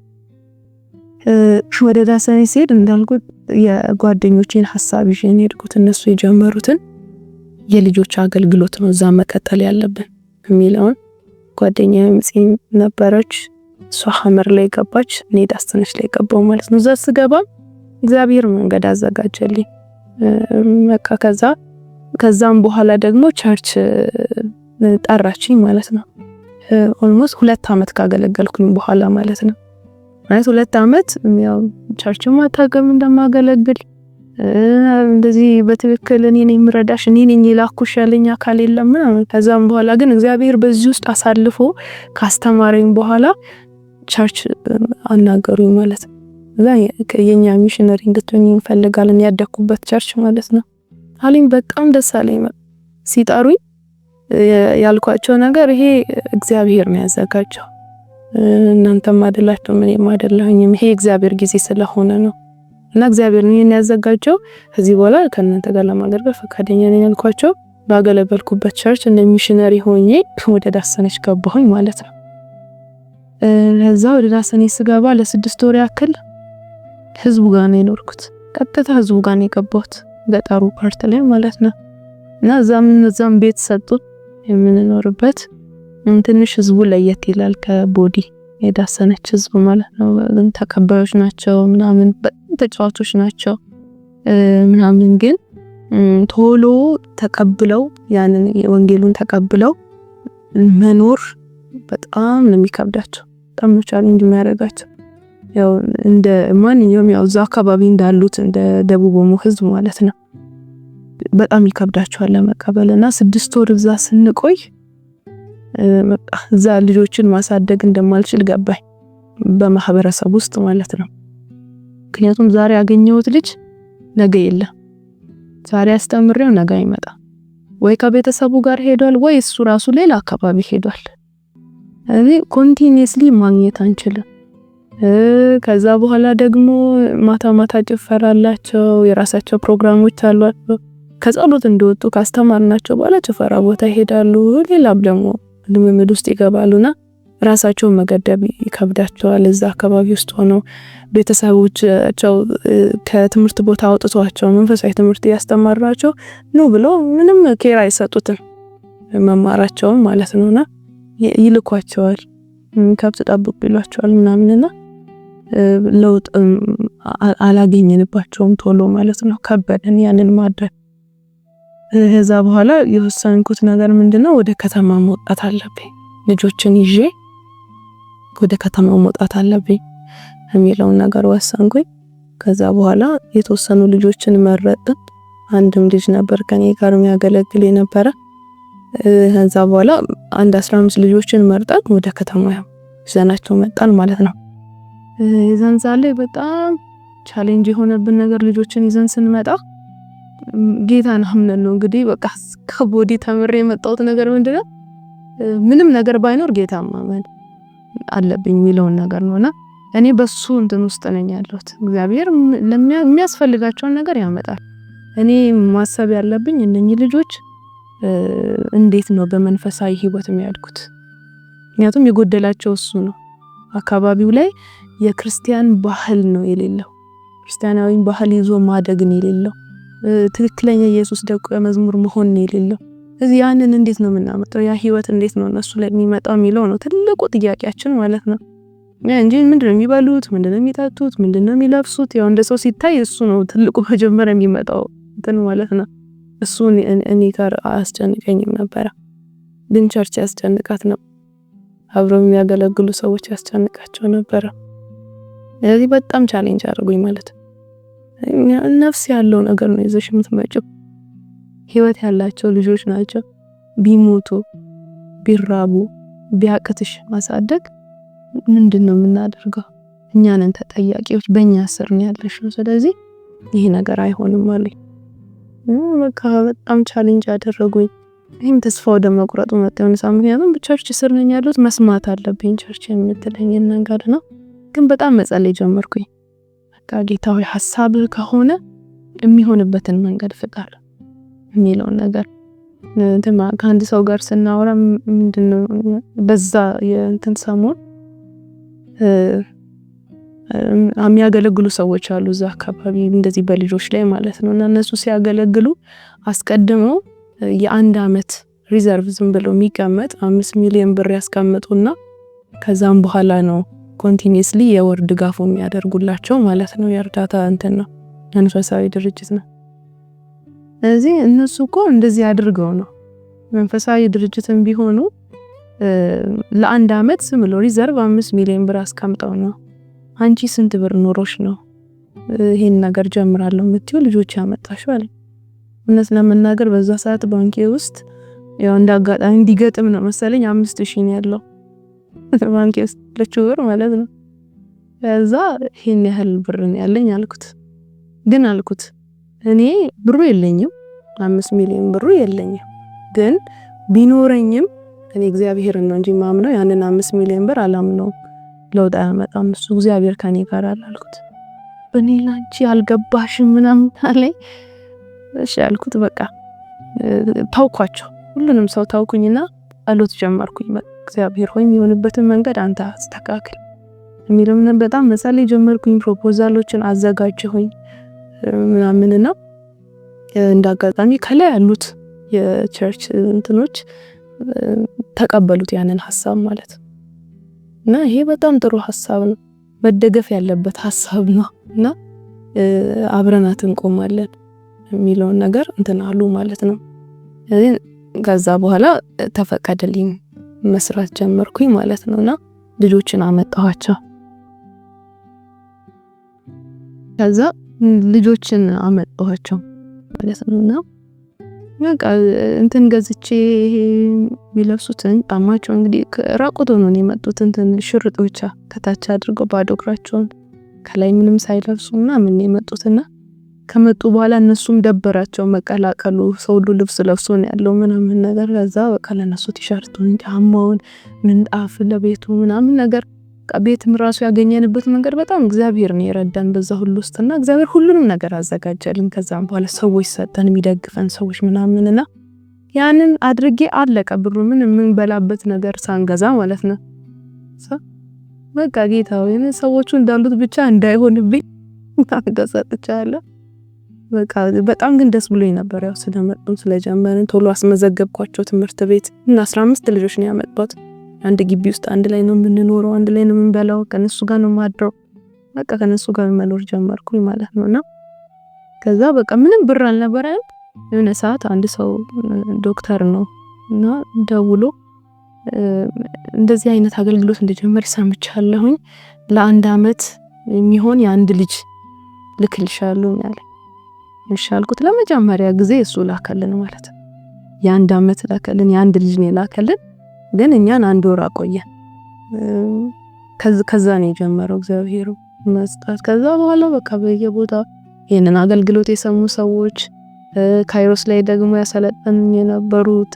ወደ ዳሰነች ሲሄድ እንዳልኩት የጓደኞቼን ሐሳብ ይዤ ሄድኩት። እነሱ የጀመሩትን የልጆች አገልግሎት ነው እዛ መከተል ያለብን የሚለውን ጓደኛዬ ምጽም ነበረች። እሷ ሐመር ላይ ገባች፣ እኔ ዳሰነች ላይ ገባው ማለት ነው። እዛ ስገባ እግዚአብሔር መንገድ አዘጋጀልኝ። ከዛም በኋላ ደግሞ ቸርች ጠራችኝ ማለት ነው። ኦልሞስት 2 አመት ካገለገልኩኝ በኋላ ማለት ነው። ማለት 2 አመት ያው ቸርች ማታገም እንደማገለግል እንደዚህ በትክክል እኔ ነኝ ምረዳሽ እኔ ነኝ ላኩሽ ያለኝ አካል የለም ማለት። ከዛም በኋላ ግን እግዚአብሔር በዚህ ውስጥ አሳልፎ ካስተማረኝ በኋላ ቸርች አናገሩኝ ማለት ነው። የኛ ሚሽነሪ እንድትሆኝ እንፈልጋለን ያደኩበት ቸርች ማለት ነው አለኝ። በጣም ደስ አለኝ። ሲጠሩኝ ያልኳቸው ነገር ይሄ እግዚአብሔር ነው ያዘጋጀው፣ እናንተም አይደላችሁ ምንም አይደለሁኝም፣ ይሄ እግዚአብሔር ጊዜ ስለሆነ ነው እና እግዚአብሔር ነው ያዘጋጀው። ከዚህ በኋላ ከእናንተ ጋር ለማገልገል ፈቃደኛ ነኝ ያልኳቸው። ባገለገልኩበት ቸርች እንደ ሚሽነሪ ሆኜ ወደ ዳሰነች ገባሁኝ ማለት ነው። ለዛ ወደ ዳሰነች ስገባ ለ6 ወር ያክል ህዝቡ ጋር ነው የኖርኩት። ቀጥታ ህዝቡ ጋር ነው የገባሁት ገጠሩ ፓርት ላይ ማለት ነው። እና እዛም ቤት ሰጡት የምንኖርበት። ትንሽ ህዝቡ ለየት ይላል ከቦዲ የዳሰነች ህዝብ ማለት ነው። ተቀባዮች ናቸው ምናምን፣ ተጫዋቾች ናቸው ምናምን። ግን ቶሎ ተቀብለው ያንን ወንጌሉን ተቀብለው መኖር በጣም ነው የሚከብዳቸው። በጣም ነው ቻሌንጅ የሚያደርጋቸው። ያው እንደ ማንኛውም ያው እዛ አካባቢ እንዳሉት እንደ ደቡብ ኦሞ ህዝብ ማለት ነው በጣም ይከብዳቸዋል ለመቀበልና 6 ወር እዛ ስንቆይ እዛ ልጆችን ማሳደግ እንደማልችል ገባኝ በማህበረሰብ ውስጥ ማለት ነው። ምክንያቱም ዛሬ ያገኘሁት ልጅ ነገ የለም፣ ዛሬ አስተምሬው ነገ አይመጣ፣ ወይ ከቤተሰቡ ጋር ሄዷል ወይ እሱ ራሱ ሌላ አካባቢ ሄዷል። ስለዚህ ኮንቲኒየስሊ ማግኘት አንችልም። ከዛ በኋላ ደግሞ ማታ ጭፈራላቸው፣ የራሳቸው ፕሮግራሞች አሏቸው። ከጸሎት እንደወጡ ካስተማርናቸው በኋላ ጭፈራ ቦታ ይሄዳሉ። ሌላም ደግሞ ልምምድ ውስጥ ይገባሉና ራሳቸውን መገደብ ይከብዳቸዋል። እዛ አካባቢ ውስጥ ሆነው ቤተሰቦቻቸው ከትምህርት ቦታ አውጥቷቸው መንፈሳዊ ትምህርት ያስተማራቸው ነው ብለው ምንም ኬር አይሰጡትም መማራቸውን ማለት ነውና ይልኳቸዋል። ከብት ጠብቁ ይሏቸዋል ምናምንና ለውጥ አላገኘንባቸውም ቶሎ ማለት ነው። ከበደን ያንን ማድረግ። ከዛ በኋላ የወሰንኩት ነገር ምንድነው ወደ ከተማ መውጣት አለብኝ፣ ልጆችን ይዤ ወደ ከተማ መውጣት አለብኝ የሚለውን ነገር ወሰንኩኝ። ከዛ በኋላ የተወሰኑ ልጆችን መረጥን። አንድም ልጅ ነበር ከኔ ጋር የሚያገለግል የነበረ። ከዛ በኋላ 15 ልጆችን መርጠን ወደ ከተማ ይዘናቸው መጣን ማለት ነው። የዛን ዛለ በጣም ቻሌንጅ የሆነብን ነገር ልጆችን ይዘን ስንመጣ ጌታን አምነን ነው እንግዲህ በቃ ከቦዲ ተምሬ የመጣሁት ነገር ምንድነው ምንም ነገር ባይኖር ጌታ ማመን አለብኝ የሚለውን ነገር ነውና እኔ በሱ እንትን ውስጥ ነኝ ያለሁት። እግዚአብሔር የሚያስፈልጋቸውን ነገር ያመጣል። እኔ ማሰብ ያለብኝ እነኚህ ልጆች እንዴት ነው በመንፈሳዊ ህይወት የሚያድጉት? ምክንያቱም የጎደላቸው እሱ ነው። አካባቢው ላይ የክርስቲያን ባህል ነው የሌለው፣ ክርስቲያናዊ ባህል ይዞ ማደግ ነው የሌለው፣ ትክክለኛ ኢየሱስ ደቀ መዝሙር መሆን ነው የሌለው። እዚህ ያንን እንዴት ነው የምናመጣው? ያ ህይወት እንዴት ነው እነሱ ላይ የሚመጣው የሚለው ነው ትልቁ ጥያቄያችን ማለት ነው። እንጂ ምንድነው የሚበሉት፣ ምንድነው የሚጠጡት፣ ምንድነው የሚለብሱት፣ ያው እንደ ሰው ሲታይ እሱ ነው ትልቁ መጀመሪያ የሚመጣው እንትን ማለት ነው። እሱ እኔ ጋር አያስጨንቀኝም ነበር፣ ግን ቸርች ያስጨንቃት ነው። አብረው የሚያገለግሉ ሰዎች ያስጨንቃቸው ነበር። ስለዚህ በጣም ቻሌንጅ አድርጎኝ ማለት ነፍስ ያለው ነገር ነው ይዘሽ የምትመጪው። ህይወት ያላቸው ልጆች ናቸው። ቢሞቱ ቢራቡ ቢያቅትሽ ማሳደግ ምንድነው የምናደርገው? እኛ ነን ተጠያቂዎች፣ በእኛ ስር ነው ያለሽው። ስለዚህ ይሄ ነገር አይሆንም ማለት በቃ በጣም ቻሌንጅ አደረጉኝ። ይሄም ተስፋ ወደ መቁረጡ መጣሁኝ። ምክንያቱም ቸርች ስር ነኝ ያለሁት፣ መስማት አለብኝ ቸርች የምትለኝ ነገር ነው። ግን በጣም መጸለይ ጀመርኩኝ። በቃ ጌታዊ ሐሳብ ከሆነ የሚሆንበትን መንገድ ፍቃድ የሚለውን ነገር ከአንድ ሰው ጋር ስናወራ ምንድነው በዛ የእንትን ሰሞን የሚያገለግሉ ሰዎች አሉ እዛ አካባቢ እንደዚህ በልጆች ላይ ማለት ነው። እና እነሱ ሲያገለግሉ አስቀድመው የአንድ አመት ሪዘርቭ ዝም ብለው የሚቀመጥ 5 ሚሊዮን ብር ያስቀምጡና ከዛም በኋላ ነው ኮንቲኒየስሊ የወር ድጋፉ የሚያደርጉላቸው ማለት ነው። የእርዳታ እንትን ነው፣ መንፈሳዊ ድርጅት ነው። ስለዚህ እነሱ እኮ እንደዚህ አድርገው ነው መንፈሳዊ ድርጅትም ቢሆኑ ለአንድ አመት ዝም ብለው ሪዘርቭ 5 ሚሊዮን ብር አስቀምጠው ነው። አንቺ ስንት ብር ኖሮሽ ነው ይሄን ነገር ጀምራለሁ የምትይው ልጆች ያመጣሽው አለ። እነሱ ለመናገር በዛ ሰዓት ባንኬ ውስጥ ያው እንዳጋጣሚ እንዲገጥም ነው መሰለኝ 5000 ነው ያለው ባንኬ ውስጥ ለችውር ማለት ነው። ከዛ ይሄን ያህል ብር ነው ያለኝ አልኩት። ግን አልኩት እኔ ብሩ የለኝም፣ 5 ሚሊዮን ብሩ የለኝም። ግን ቢኖረኝም እኔ እግዚአብሔርን ነው እንጂ ማምነው ያንን 5 ሚሊዮን ብር አላምነው፣ ለውጥ አያመጣም እሱ እግዚአብሔር ከኔ ጋር አልኩት። በኔ ላንቺ አልገባሽም ምናምን አለኝ። እሺ አልኩት። በቃ ታውኳቸው፣ ሁሉንም ሰው ታውኩኝና ጸሎት ጀመርኩኝ። እግዚአብሔር ሆይ የሚሆንበትን መንገድ አንተ አስተካክል የሚለውን በጣም መጸለይ ጀመርኩኝ። ፕሮፖዛሎችን አዘጋጀሁኝ ምናምንና እንዳጋጣሚ ከላይ ያሉት የቸርች እንትኖች ተቀበሉት ያንን ሐሳብ ማለት እና ይሄ በጣም ጥሩ ሐሳብ ነው፣ መደገፍ ያለበት ሐሳብ ነው እና አብረናት እንቆማለን የሚለውን ነገር እንትን አሉ ማለት ነው። ከዛ በኋላ ተፈቀደልኝ መስራት ጀመርኩኝ ማለት ነውና ልጆችን አመጣኋቸው። ከዛ ልጆችን አመጣኋቸው ማለት ነውና በቃ እንትን ገዝቼ የሚለብሱትን ጫማቸው እንግዲህ ራቁቶ ነው የመጡት፣ እንትን ሽርጥ ብቻ ከታች አድርገው ባዶ እግራቸውን ከላይ ምንም ሳይለብሱና ምን የመጡትና ከመጡ በኋላ እነሱም ደበራቸው መቀላቀሉ። ሰው ሁሉ ልብስ ለብሶ ነው ያለው ምናምን ነገር። ከዛ በቃ ለነሱ ቲሸርቱን ጫማውን ምንጣፍ ለቤቱ ምናምን ነገር ቤትም ራሱ ያገኘንበት መንገድ በጣም እግዚአብሔር ነው የረዳን በዛ ሁሉ ውስጥና እግዚአብሔር ሁሉንም ነገር አዘጋጀልን። ከዛም በኋላ ሰዎች ሰጠን የሚደግፈን ሰዎች ምናምንና ያንን አድርጌ አለቀ ብሩ ምን በላበት ነገር ሳንገዛ ማለት ነው። በቃ ጌታ ሆይ ሰዎቹ እንዳሉት ብቻ እንዳይሆንብኝ ተሰጥቻለሁ። በቃ በጣም ግን ደስ ብሎኝ ነበር። ያው ስለጀመርን ቶሎ አስመዘገብኳቸው ትምህርት ቤት እና 15 ልጆች ነው ያመጣሁት። አንድ ግቢ ውስጥ አንድ ላይ ነው የምንኖረው፣ አንድ ላይ ነው የምንበላው፣ ከነሱ ጋር ነው ማድረው። በቃ ከነሱ ጋር መኖር ጀመርኩኝ ማለት ነውና ከዛ በቃ ምንም ብር አልነበረም። የሆነ ሰዓት አንድ ሰው ዶክተር ነው እና ደውሎ እንደዚህ አይነት አገልግሎት እንደጀመር ሰምቻለሁኝ፣ ለአንድ አመት የሚሆን የአንድ ልጅ ልክልሻለሁ ያለ እንሻልኩት። ለመጀመሪያ ጊዜ እሱ ላከልን ማለት ነው። የአንድ አመት ላከልን፣ የአንድ ልጅ ነው ላከልን። ግን እኛን አንድ ወር አቆየን። ከዛ ነው የጀመረው እግዚአብሔር መስጠት። ከዛ በኋላ በቃ በየቦታው ይሄንን አገልግሎት የሰሙ ሰዎች ካይሮስ ላይ ደግሞ ያሰለጠኑ የነበሩት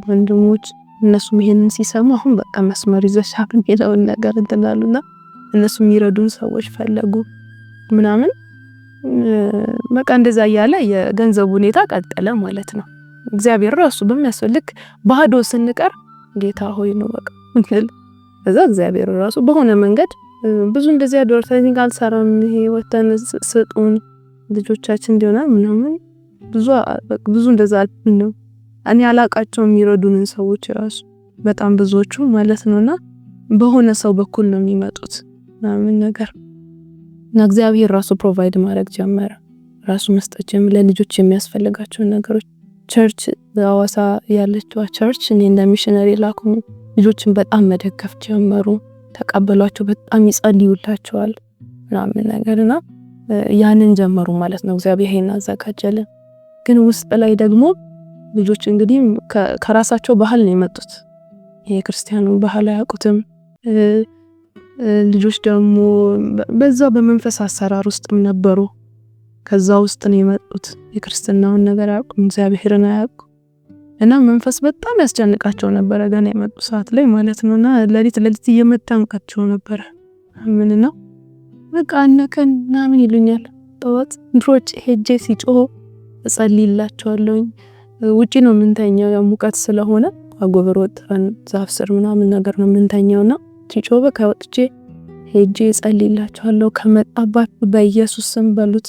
ወንድሞች እነሱም ይሄንን ሲሰሙ አሁን በቃ መስመር ይዘሻል የሚለውን ነገር እንትናሉና እነሱ የሚረዱን ሰዎች ፈለጉ ምናምን። በቃ እንደዛ ያለ የገንዘብ ሁኔታ ቀጠለ ማለት ነው። እግዚአብሔር ራሱ በሚያስፈልግ ባዶ ስንቀር ጌታ ሆይ ነው በቃ ከዛ እግዚአብሔር ራሱ በሆነ መንገድ ብዙ እንደዚህ አድቨርታይዚንግ አልሰራም። ይሄ ወተን ስጡን ልጆቻችን እንዲሆና ምናምን ብዙ እንደዛ ነው። እኔ አላቃቸው የሚረዱንን ሰዎች ራሱ በጣም ብዙዎቹ ማለት ነውና በሆነ ሰው በኩል ነው የሚመጡት ምናምን ነገር እና እግዚአብሔር ራሱ ፕሮቫይድ ማድረግ ጀመረ። ራሱ መስጠት ጀመረ ለልጆች የሚያስፈልጋቸው ነገሮች። ቸርች በአዋሳ ያለችው ቸርች እኔ እንደ ሚሽነሪ ላኩ። ልጆችን በጣም መደገፍ ጀመሩ። ተቀበሏቸው፣ በጣም ይጸልዩላቸዋል ምናምን ነገርና ያንን ጀመሩ ማለት ነው። እግዚአብሔር ይሄን አዘጋጀልን። ግን ውስጥ ላይ ደግሞ ልጆች እንግዲህ ከራሳቸው ባህል ነው የመጡት። የክርስቲያኑ ባህል አያውቁትም። ልጆች ደግሞ በዛው በመንፈስ አሰራር ውስጥም ነበሩ። ከዛ ውስጥ ነው የመጡት። የክርስትናውን ነገር አያውቁም፣ እግዚአብሔርን አያውቁም። እና መንፈስ በጣም ያስጨንቃቸው ነበር ገና የመጡ ሰዓት ላይ ማለት ነውና ለሊት እየመታንቃቸው ነበር። ምን ነው በቃ አነከን ምናምን ይሉኛል። ጠዋት ድሮጭ ሄጄ ሲጮህ እጸልይላቸዋለሁኝ። ውጪ ነው የምንተኛው፣ ያው ሙቀት ስለሆነ አጎበር ወጥተን ዛፍ ስር ምናምን ነገር ነው የምንተኛውና ሲጮህ በቃ ወጥቼ ሄጄ እጸልይላቸዋለሁ። ከመጣባችሁ በኢየሱስ ስም በሉት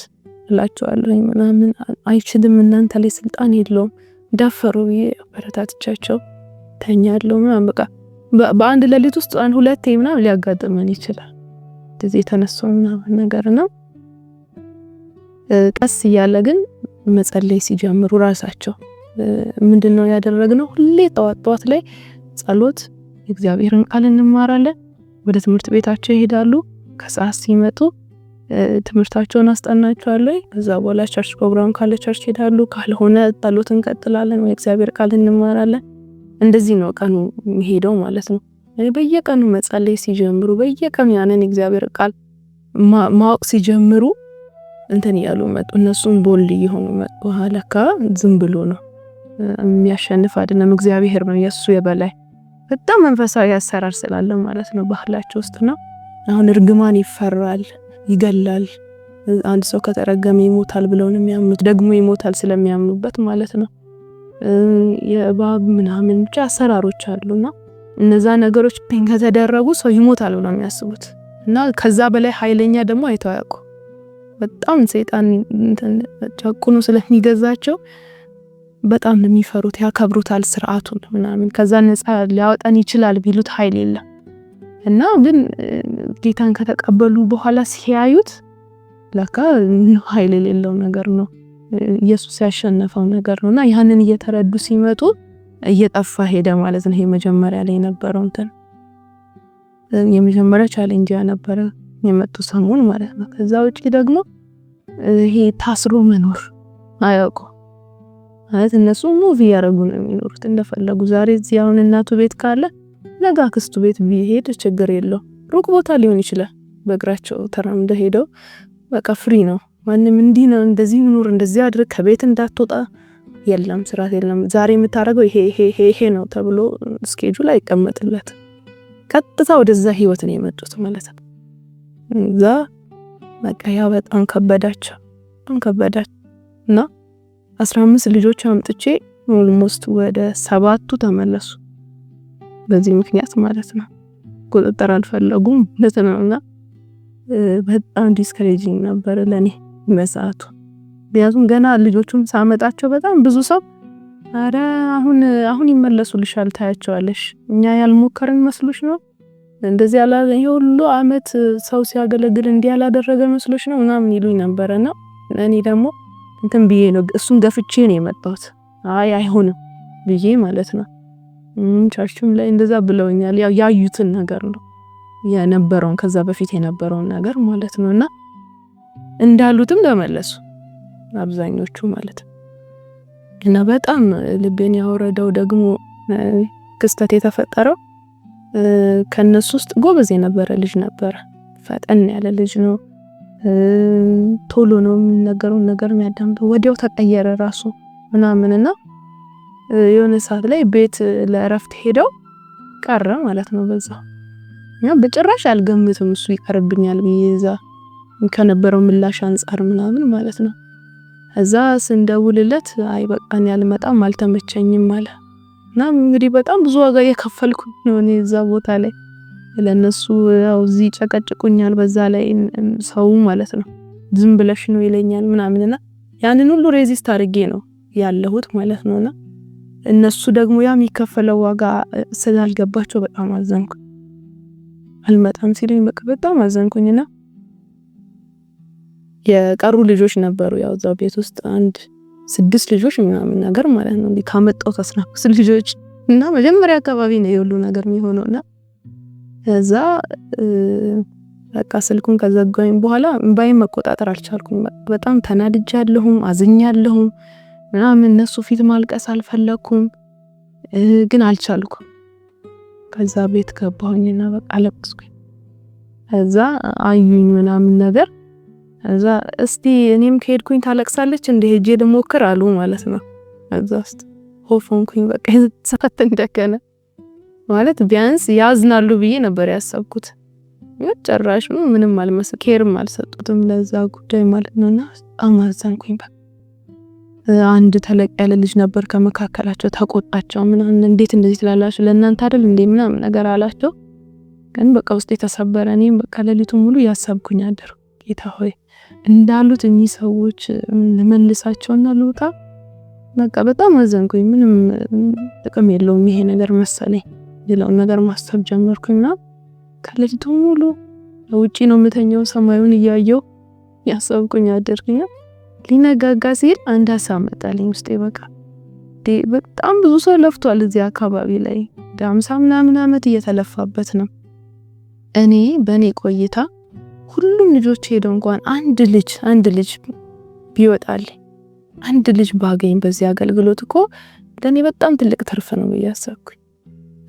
እላቸዋለሁ ምናምን። አይችልም እናንተ ላይ ስልጣን የለውም ዳፈሩ በረታትቻቸው ተኛለሁ ምናምን። በቃ በአንድ ሌሊት ውስጥ ሁለቴ ምናምን ሊያጋጥመን ይችላል እንደዚህ የተነሳው ምናምን ነገር ነው። ቀስ እያለ ግን መጸለይ ሲጀምሩ ራሳቸው ምንድነው ያደረግነው? ሁሌ ጠዋት ላይ ጸሎት፣ እግዚአብሔርን ቃል እንማራለን። ወደ ትምህርት ቤታቸው ይሄዳሉ። ከሰዓት ሲመጡ ትምህርታቸውን አስጠናቸዋለሁ። ከዛ በኋላ ቸርች ፕሮግራም ካለ ቸርች ይሄዳሉ፣ ካልሆነ ጸሎት እንቀጥላለን ወይ እግዚአብሔር ቃል እንማራለን። እንደዚህ ነው ቀኑ የሚሄደው ማለት ነው። በየቀኑ መጸለይ ሲጀምሩ፣ በየቀኑ ያንን እግዚአብሔር ቃል ማወቅ ሲጀምሩ እንትን ያሉ መጡ። እነሱም ቦልድ እየሆኑ መጡ። ለካ ዝም ብሎ ነው የሚያሸንፍ አይደለም፣ እግዚአብሔር ነው የሱ የበላይ። በጣም መንፈሳዊ አሰራር ስላለ ማለት ነው ባህላቸው ውስጥ ነው። አሁን እርግማን ይፈራል፣ ይገላል። አንድ ሰው ከተረገመ ይሞታል ብለው ነው የሚያምኑት፣ ደግሞ ይሞታል ስለሚያምኑበት ማለት ነው። የባብ ምናምን ብቻ አሰራሮች አሉና እነዛ ነገሮች ከተደረጉ ሰው ይሞታል ብለው የሚያስቡት እና ከዛ በላይ ኃይለኛ ደግሞ አይተዋቁ። በጣም ሰይጣን ጨቁኖ ስለሚገዛቸው በጣም ነው የሚፈሩት፣ ያከብሩታል ስርዓቱን ምናምን። ከዛ ነፃ ሊያወጣን ይችላል ቢሉት ኃይል የለም። እና ግን ጌታን ከተቀበሉ በኋላ ሲያዩት ለካ ኃይል የሌለው ነገር ነው፣ ኢየሱስ ያሸነፈው ነገር ነውና ያንን እየተረዱ ሲመጡ እየጠፋ ሄደ ማለት ነው። ይሄ መጀመሪያ ላይ የነበረው እንትን የመጀመሪያ ቻሌንጅ ያነበረ የመጡ ሰሞን ማለት ነው። ከዛ ውጪ ደግሞ ይሄ ታስሮ መኖር አያውቁ ማለት እነሱ ሙቪ ያረጉ ነው የሚኖሩት እንደፈለጉ። ዛሬ እዚህ አሁን እናቱ ቤት ካለ ነገ አክስቱ ቤት ቢሄድ ችግር የለው። ሩቅ ቦታ ሊሆን ይችላል፣ በእግራቸው ተራምደው ሄደው በቃ ፍሪ ነው። ማንም እንዲህ ነው እንደዚህ ኑር እንደዚህ አድርግ ከቤት እንዳትወጣ የለም፣ ስርዓት የለም። ዛሬ የምታረገው ይሄ ነው ተብሎ ስኬጁል አይቀመጥለት። ቀጥታ ወደዛ ህይወት ነው የመጡት ማለት ነው። እዛ በቃ ያ በጣም ከበዳቸው እና 15 ልጆች አምጥቼ ኦልሞስት ወደ 7ቱ ተመለሱ በዚህ ምክንያት ማለት ነው። ቁጥጥር አልፈለጉም ለተናና በጣም ዲስከሬጂንግ ነበር ለኔ በሰዓቱ። ቢያዙም ገና ልጆቹን ሳመጣቸው በጣም ብዙ ሰው አረ አሁን ይመለሱልሻል ታያቸዋለሽ፣ እኛ ያልሞከርን መስሎሽ ነው እንደዚህ ያላለ ሁሉ አመት ሰው ሲያገለግል እንዲህ ያላደረገ መስሎሽ ነው ምናምን ይሉኝ ነበርና እኔ ደግሞ እንትን ብዬ ነው እሱን ገፍቼ ነው የመጣሁት። አይሆንም ብዬ ማለት ነው። ቻርቹም ላይ እንደዛ ብለውኛል። ያው ያዩትን ነገር ነው የነበረውን ከዛ በፊት የነበረውን ነገር ማለት ነውና እንዳሉትም ተመለሱ አብዛኞቹ ማለት ነው። እና በጣም ልቤን ያወረደው ደግሞ ክስተት የተፈጠረው ከነሱ ውስጥ ጎበዝ የነበረ ልጅ ነበር። ፈጠን ያለ ልጅ ነው። ቶሎ ነው የሚነገረውን ነገር የሚያዳምጠው። ወዲያው ተቀየረ ራሱ ምናምንና የሆነ ሰዓት ላይ ቤት ለእረፍት ሄደው ቀረ ማለት ነው በዛው። እና በጭራሽ አልገምትም እሱ ይቀርብኛል ብዬዛ ከነበረው ምላሽ አንፃር ምናምን ማለት ነው። እዛ ስንደውልለት አይ በቃኝ አልመጣም አልተመቸኝም አለ። እና እንግዲህ በጣም ብዙ ዋጋ የከፈልኩ ነው እኔ እዛ ቦታ ላይ ለነሱ። ያው እዚህ ጨቀጭቁኛል በዛ ላይ ሰው ማለት ነው ዝም ብለሽ ነው ይለኛል ምናምንና ያንን ሁሉ ሬዚስት አድርጌ ነው ያለሁት ማለት ነውና እነሱ ደግሞ ያ የሚከፈለው ዋጋ ስላልገባቸው በጣም አዘንኩ። አልመጣም ሲሉኝ በቃ በጣም አዘንኩኝና የቀሩ ልጆች ነበሩ ያው እዛው ቤት ውስጥ 6 ልጆች ምናምን ነገር ማለት ነው እንዴ ካመጣው 15 ልጆች እና መጀመሪያ አካባቢ ነው የሁሉ ነገር የሚሆነውና ከዛ በቃ ስልኩን ከዘጋኝ በኋላ ባይ መቆጣጠር አልቻልኩም። በጣም ተናድጃለሁም አዝኛለሁም ምናምን እነሱ ፊት ማልቀስ አልፈለኩም ግን አልቻልኩም። ከዛ ቤት ገባሁኝና በቃ አለቅስኩኝ። ከዛ አዩኝ ምናምን ነገር ከዛ እስቲ እኔም ከሄድኩኝ ታለቅሳለች እንደ ሄጄ ልሞክር አሉ ማለት ነው። ከዛስ ሆፎንኩኝ በቃ ሰፈት እንደከነ ማለት ቢያንስ ያዝናሉ ብዬ ነበር ያሰብኩት። ጭራሽ ምንም አልመሰለ ኬርም አልሰጡትም ለዛ ጉዳይ ማለት ነውና አማዛንኩኝ። በቃ አንድ ተለቅ ያለ ልጅ ነበር ከመካከላቸው ተቆጣቸው ምናምን እንዴት እንደዚህ ትላላችሁ ለእናንተ አይደል እንዴ ምናምን ነገር አላቸው። ግን በቃ ውስጥ የተሰበረ እኔም በቃ ሌሊቱን ሙሉ ያሰብኩኝ አደርኩ። ጌታ ሆይ እንዳሉት እኚህ ሰዎች ለመልሳቸውና ልውጣ በቃ በጣም አዘንኩኝ። ምንም ጥቅም የለውም ይሄ ነገር መሰለኝ ሌላውን ነገር ማሰብ ጀመርኩኝና ከሌሊቱ ሙሉ ውጪ ነው የምተኛው ሰማዩን እያየው ያሰብኩኝ አደርኩኝ። ሊነጋጋ ሲል አንድ ሀሳብ መጣልኝ ውስጤ። በጣም ብዙ ሰው ለፍቷል እዚህ አካባቢ ላይ 50 ምናምን አመት እየተለፋበት ነው። እኔ በኔ ቆይታ ሁሉም ልጆች ሄደው እንኳን አንድ ልጅ ቢወጣልኝ አንድ ልጅ ባገኝ በዚህ አገልግሎት እኮ ለኔ በጣም ትልቅ ትርፍ ነው ያሰብኩኝ።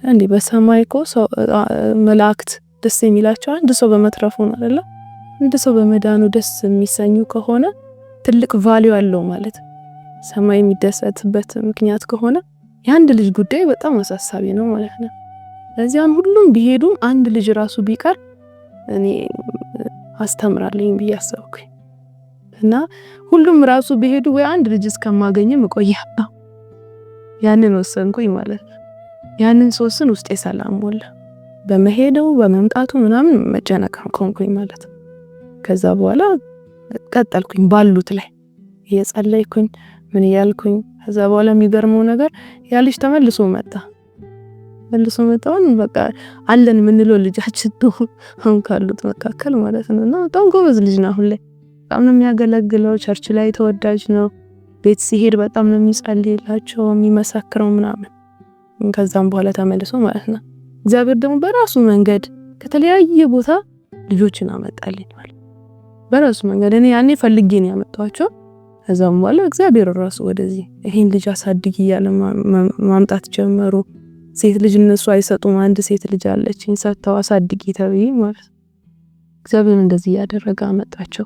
እንዴ በሰማይ እኮ ሰው መላእክት ደስ የሚላቸው አንድ ሰው በመትረፉ ነው አይደል? አንድ ሰው በመዳኑ ደስ የሚሰኙ ከሆነ ትልቅ ቫልዩ አለው ማለት ሰማይ የሚደሰትበት ምክንያት ከሆነ የአንድ ልጅ ጉዳይ በጣም አሳሳቢ ነው ማለት ነው። ለዚያም ሁሉም ቢሄዱም አንድ ልጅ ራሱ ቢቀር እኔ አስተምራለሁ ብዬ አሰብኩኝ። እና ሁሉም ራሱ ቢሄዱ ወይ አንድ ልጅ እስከማገኝም እቆያለሁ ያንን ወሰንኩኝ ማለት ነው። ያንን ሶስን ውስጤ ሰላም ሞላ። በመሄደው በመምጣቱ ምናምን መጨነቅ ኮንኩኝ ማለት ነው። ከዛ በኋላ ቀጠልኩኝ ባሉት ላይ እየጸለይኩኝ ምን ያልኩኝ። ከዛ በኋላ የሚገርመው ነገር ያ ልጅ ተመልሶ መጣውን በቃ አለን ምንለው ልጃችን ነው አሁን ካሉት መካከል ማለት ነው። እና በጣም ጎበዝ ልጅ ነው። አሁን ላይ በጣም ነው የሚያገለግለው። ቸርች ላይ ተወዳጅ ነው። ቤት ሲሄድ በጣም ነው የሚጸልይላቸው የሚመሰክረው ምናምን። ከዛም በኋላ ተመልሶ ማለት ነው እግዚአብሔር ደግሞ በራሱ መንገድ ከተለያየ ቦታ ልጆችን አመጣልኝ ማለት በራሱ መንገድ። እኔ ያኔ ፈልጌ ነው ያመጣኋቸው። ከዛም በኋላ እግዚአብሔር ራሱ ወደዚህ ይሄን ልጅ አሳድግ እያለ ማምጣት ጀመሩ። ሴት ልጅ እነሱ አይሰጡም። አንድ ሴት ልጅ አለችኝ ሰጥተው አሳድጊ ተብዬ ማለት እግዚአብሔር እንደዚህ ያደረገ አመጣቸው።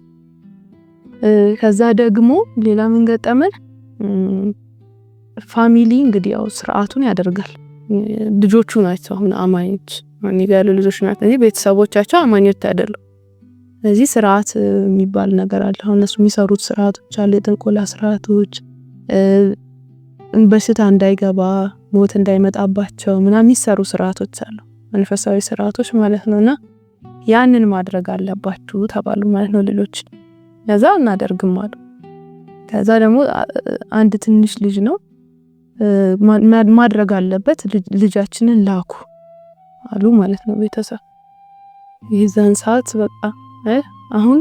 ከዛ ደግሞ ሌላ ምን ገጠመን? ፋሚሊ እንግዲህ ያው ስርዓቱን ያደርጋል። ልጆቹ ናቸው አሁን አማኞች እኔ ጋር ያሉ ልጆች ናቸው እንጂ ቤተሰቦቻቸው አማኞች አይደሉም። ስለዚህ ስርዓት የሚባል ነገር አለ። እነሱ የሚሰሩት ስርዓቶች አሉ፣ የጥንቆላ ስርዓቶች፣ በሽታ እንዳይገባ ሞት እንዳይመጣባቸው ምናምን የሚሰሩ ስርዓቶች አሉ፣ መንፈሳዊ ስርዓቶች ማለት ነውና ያንን ማድረግ አለባችሁ ተባሉ ማለት ነው ልጆች። ከዛ እናደርግም አሉ። ከዛ ደግሞ አንድ ትንሽ ልጅ ነው ማድረግ አለበት፣ ልጃችንን ላኩ አሉ ማለት ነው ቤተሰብ። የዛን ሰዓት በቃ አሁን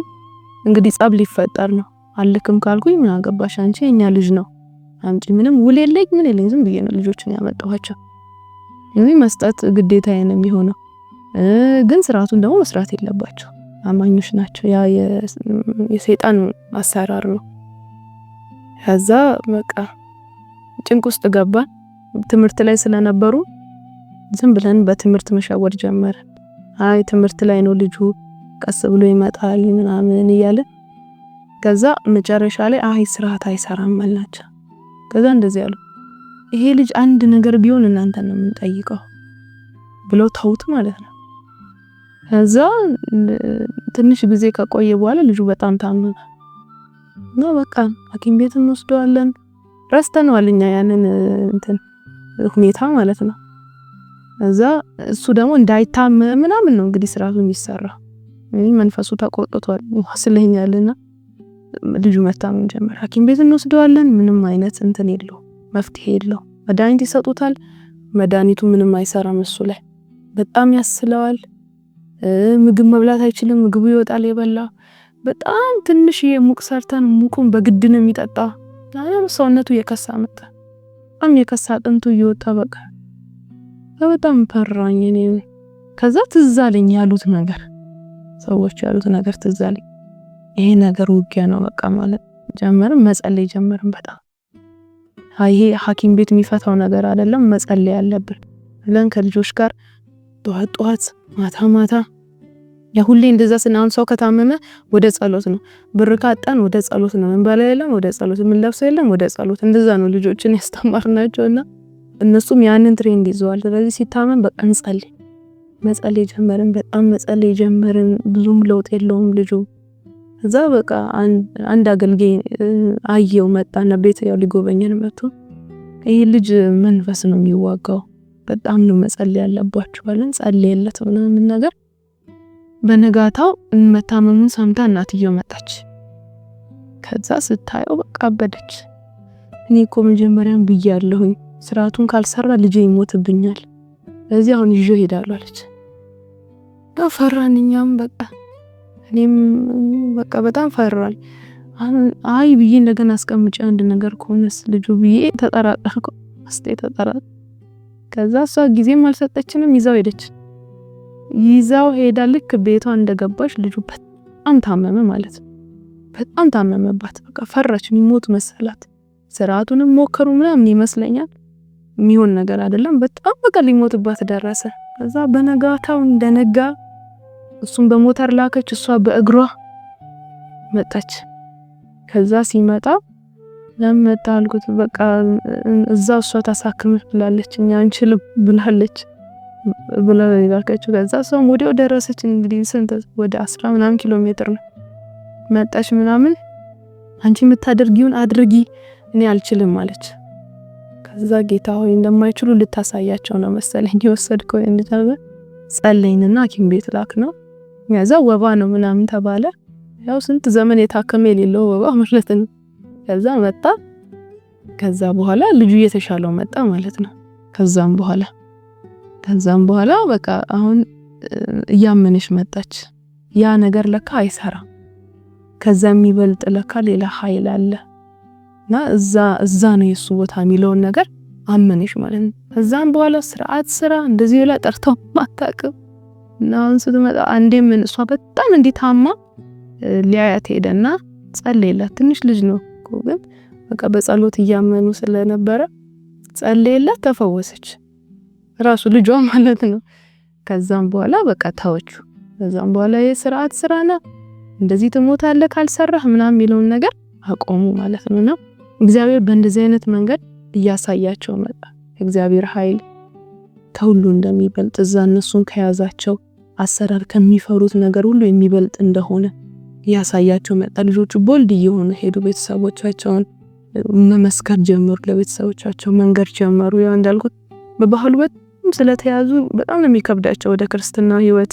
እንግዲህ ጸብ ሊፈጠር ነው። አልክም ካልኩኝ ምን አገባሽ አንቺ የኛ ልጅ ነው አምጪ፣ ምንም ውል የለኝ ምን የለኝ፣ ዝም ብዬ ነው ልጆችን ያመጣኋቸው። እኔ መስጠት ግዴታዬ ነው የሚሆነው። ግን ስርዓቱን ደግሞ መስራት የለባቸው፣ አማኞች ናቸው። ያ የሰይጣን አሰራር ነው። ከዛ በቃ ጭንቅ ውስጥ ገባን። ትምህርት ላይ ስለነበሩ ዝም ብለን በትምህርት መሻወር ጀመረ። አይ ትምህርት ላይ ነው ልጁ ቀስ ብሎ ይመጣል ምናምን እያለ ከዛ መጨረሻ ላይ አይ ስርዓት አይሰራም አላቸው። ከዛ እንደዚህ ያሉ ይሄ ልጅ አንድ ነገር ቢሆን እናንተ ነው የምንጠይቀው ብለው ተውት ማለት ነው። ከዛ ትንሽ ጊዜ ከቆየ በኋላ ልጁ በጣም ታመመ ነው። በቃ ሐኪም ቤት እንወስደዋለን። ረስተነዋል እኛ ያንን ሁኔታ ማለት ነው። ከዛ እሱ ደግሞ እንዳይታመም ምናምን ነው እንግዲህ ስርዓቱ የሚሰራ። መንፈሱ ተቆጥቷል ስለኛልና ልጁ መታመም ጀመረ። ሐኪም ቤት እንወስደዋለን። ምንም አይነት የለው፣ መፍትሄ የለው። መድኃኒት ይሰጡታል። መድኃኒቱ ምንም አይሰራም እሱ ላይ። በጣም ያስለዋል። ምግብ መብላት አይችልም። ምግቡ ይወጣል የበላ። በጣም ትንሽ የሙቅ ሰርተን ሙቁን በግድ ነው የሚጠጣ። ሰውነቱ የከሳ መጣ። በጣም የከሳ አጥንቱ እየወጣ በቃ በጣም ፈራኝ እኔ። ከዛ ትዝ አለኝ ያሉት ነገር፣ ሰዎች ያሉት ነገር ትዝ አለኝ። ይሄ ነገር ውጊያ ነው በቃ ማለት ጀመርን። መጸለይ ጀመርን በጣም። ይሄ ሐኪም ቤት የሚፈታው ነገር አይደለም፣ መጸለይ ያለብን ብለን ከልጆች ጋር ጧት ማታ ማታ ሁሌ እንደዛ ስናን ሰው ከታመመ ወደ ጸሎት ነው፣ ብር ካጣን ወደ ጸሎት ነው፣ እንበላ የለም ወደ ጸሎት፣ ምን ለብሰው የለም ወደ ጸሎት። እንደዛ ነው ልጆችን ያስተማርናቸውና እነሱም ያንን ትሬንድ ይዘዋል። ስለዚህ ሲታመም በቃ መጸለይ ጀመርን። በጣም መጸለይ ጀመርን። ብዙም ለውጥ የለውም ልጁ። እዛ በቃ አንድ አገልጋይ አየው መጣና ቤት ያው ሊጎበኘን መጥቶ ይሄ ልጅ መንፈስ ነው የሚዋጋው፣ በጣም ነው መጸለይ ያለባችሁ አለን። ጸለየለት ምናምን ነገር። በነጋታው መታመሙን ሰምታ እናትየው መጣች። ከዛ ስታየው በቃ አበደች። እኔ እኮ መጀመሪያም ብያለሁኝ ስርዓቱን ካልሰራ ልጄ ይሞትብኛል፣ ስለዚህ አሁን ይዤ ሄዳለሁ አለች። ፈራንኛም በቃ እኔም በቃ በጣም ፈራል። አይ ብዬ እንደገና አስቀምጬ አንድ ነገር ከሆነስ ልጁ ብዬ ተጠራጠርኩ። ተጠራጠርኩ። ከዛ እሷ ጊዜም አልሰጠችንም፣ ይዛው ሄዳ ልክ ቤቷ እንደገባች ልጁ በጣም ታመመ ማለት ነው። በጣም ታመመባት። በቃ ፈራች፣ የሚሞት መሰላት። ስርዓቱንም ሞከሩ ምናምን ይመስለኛል፣ የሚሆን ነገር አይደለም። በጣም በቃ ሊሞትባት ደረሰ። ከዛ በነጋታው እንደነጋ እሱም በሞተር ላከች፣ እሷ በእግሯ መጣች። ከዛ ሲመጣ ለምን አልኩት በቃ እዛው እሷ ታሳክምሽ ብላለች፣ እኛ አንችልም ብላለች ብላ ይላልከችው። ከዛ እሷም ወዲያው ደረሰች። እንግዲህ ስንት ወደ 10 ምናምን ኪሎ ሜትር ነው መጣች ምናምን። አንቺ የምታደርጊውን አድርጊ እኔ አልችልም ማለች። ከዛ ጌታ ሆይ እንደማይችሉ ልታሳያቸው ነው መሰለኝ የወሰድከው እንድታበ ጸለይንና ሐኪም ቤት ላክ ነው። ያዛ ወባ ነው ምናምን ተባለ። ያው ስንት ዘመን የታከመ የሌለው ወባ ማለት ነው። ከዛ መጣ። ከዛ በኋላ ልጁ እየተሻለው መጣ ማለት ነው። ከዛም በኋላ በቃ አሁን እያመነች መጣች። ያ ነገር ለካ አይሰራም፣ ከዛ የሚበልጥ ለካ ሌላ ኃይል አለ እና እዛ ነው የሱ ቦታ የሚለውን ነገር አመነች ማለት ነው። ከዛም በኋላ ስርዓት ስራ እንደዚህ ላይ ጠርተው ማታቀም እና አሁን ስትመጣ አንዴ ምን እሷ በጣም እንዲታማ ሊያያት ሄደና ጸለየላት። ትንሽ ልጅ ነው እኮ ግን በቃ በጸሎት እያመኑ ስለነበረ ጸለየላት፣ ተፈወሰች ራሱ ልጇ ማለት ነው። ከዛም በኋላ በቃ ታወቹ። ከዛም በኋላ የስርዓት ስራና እንደዚህ ትሞታለህ ካልሰራህ ምናምን የሚለውን ነገር አቆሙ ማለት ነውና እግዚአብሔር በእንደዚህ አይነት መንገድ እያሳያቸው መጣ። እግዚአብሔር ኃይል ከሁሉ እንደሚበልጥ እዛ እነሱን ከያዛቸው አሰራር ከሚፈሩት ነገር ሁሉ የሚበልጥ እንደሆነ ያሳያቸው መጣ። ልጆቹ ቦልድ እየሆኑ ሄዱ። ቤተሰቦቻቸውን መመስከር ጀመሩ፣ ለቤተሰቦቻቸው መንገር ጀመሩ። ያው እንዳልኩት በባህሉ በጣም ስለተያዙ በጣም ነው የሚከብዳቸው። ወደ ክርስትና ህይወት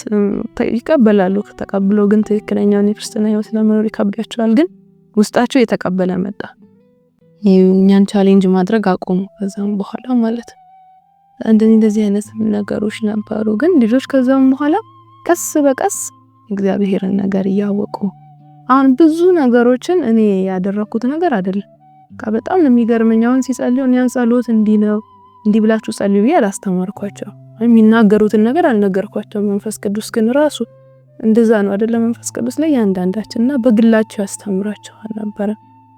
ይቀበላሉ፣ ተቀብለው ግን ትክክለኛውን የክርስትና ህይወት ለመኖር ይከብዳቸዋል። ግን ውስጣቸው የተቀበለ መጣ። እኛን ቻሌንጅ ማድረግ አቆሙ። ከዛም በኋላ ማለት እንደዚህ አይነት ነገሮች ነበሩ። ግን ልጆች ከዛም በኋላ ቀስ በቀስ እግዚአብሔርን ነገር እያወቁ አሁን ብዙ ነገሮችን እኔ ያደረኩት ነገር አይደለም። በጣም ነው የሚገርመኝ። አሁን ሲጸልዩ ያን ጸሎት እንዲህ ብላችሁ ጸልዩ ብዬ አላስተማርኳቸው። የሚናገሩትን ነገር አልነገርኳቸው። መንፈስ ቅዱስ ግን ራሱ እንደዛ ነው አይደለም? መንፈስ ቅዱስ ላይ ያንዳንዳችንና በግላቸው ያስተምራቸዋል ነበር።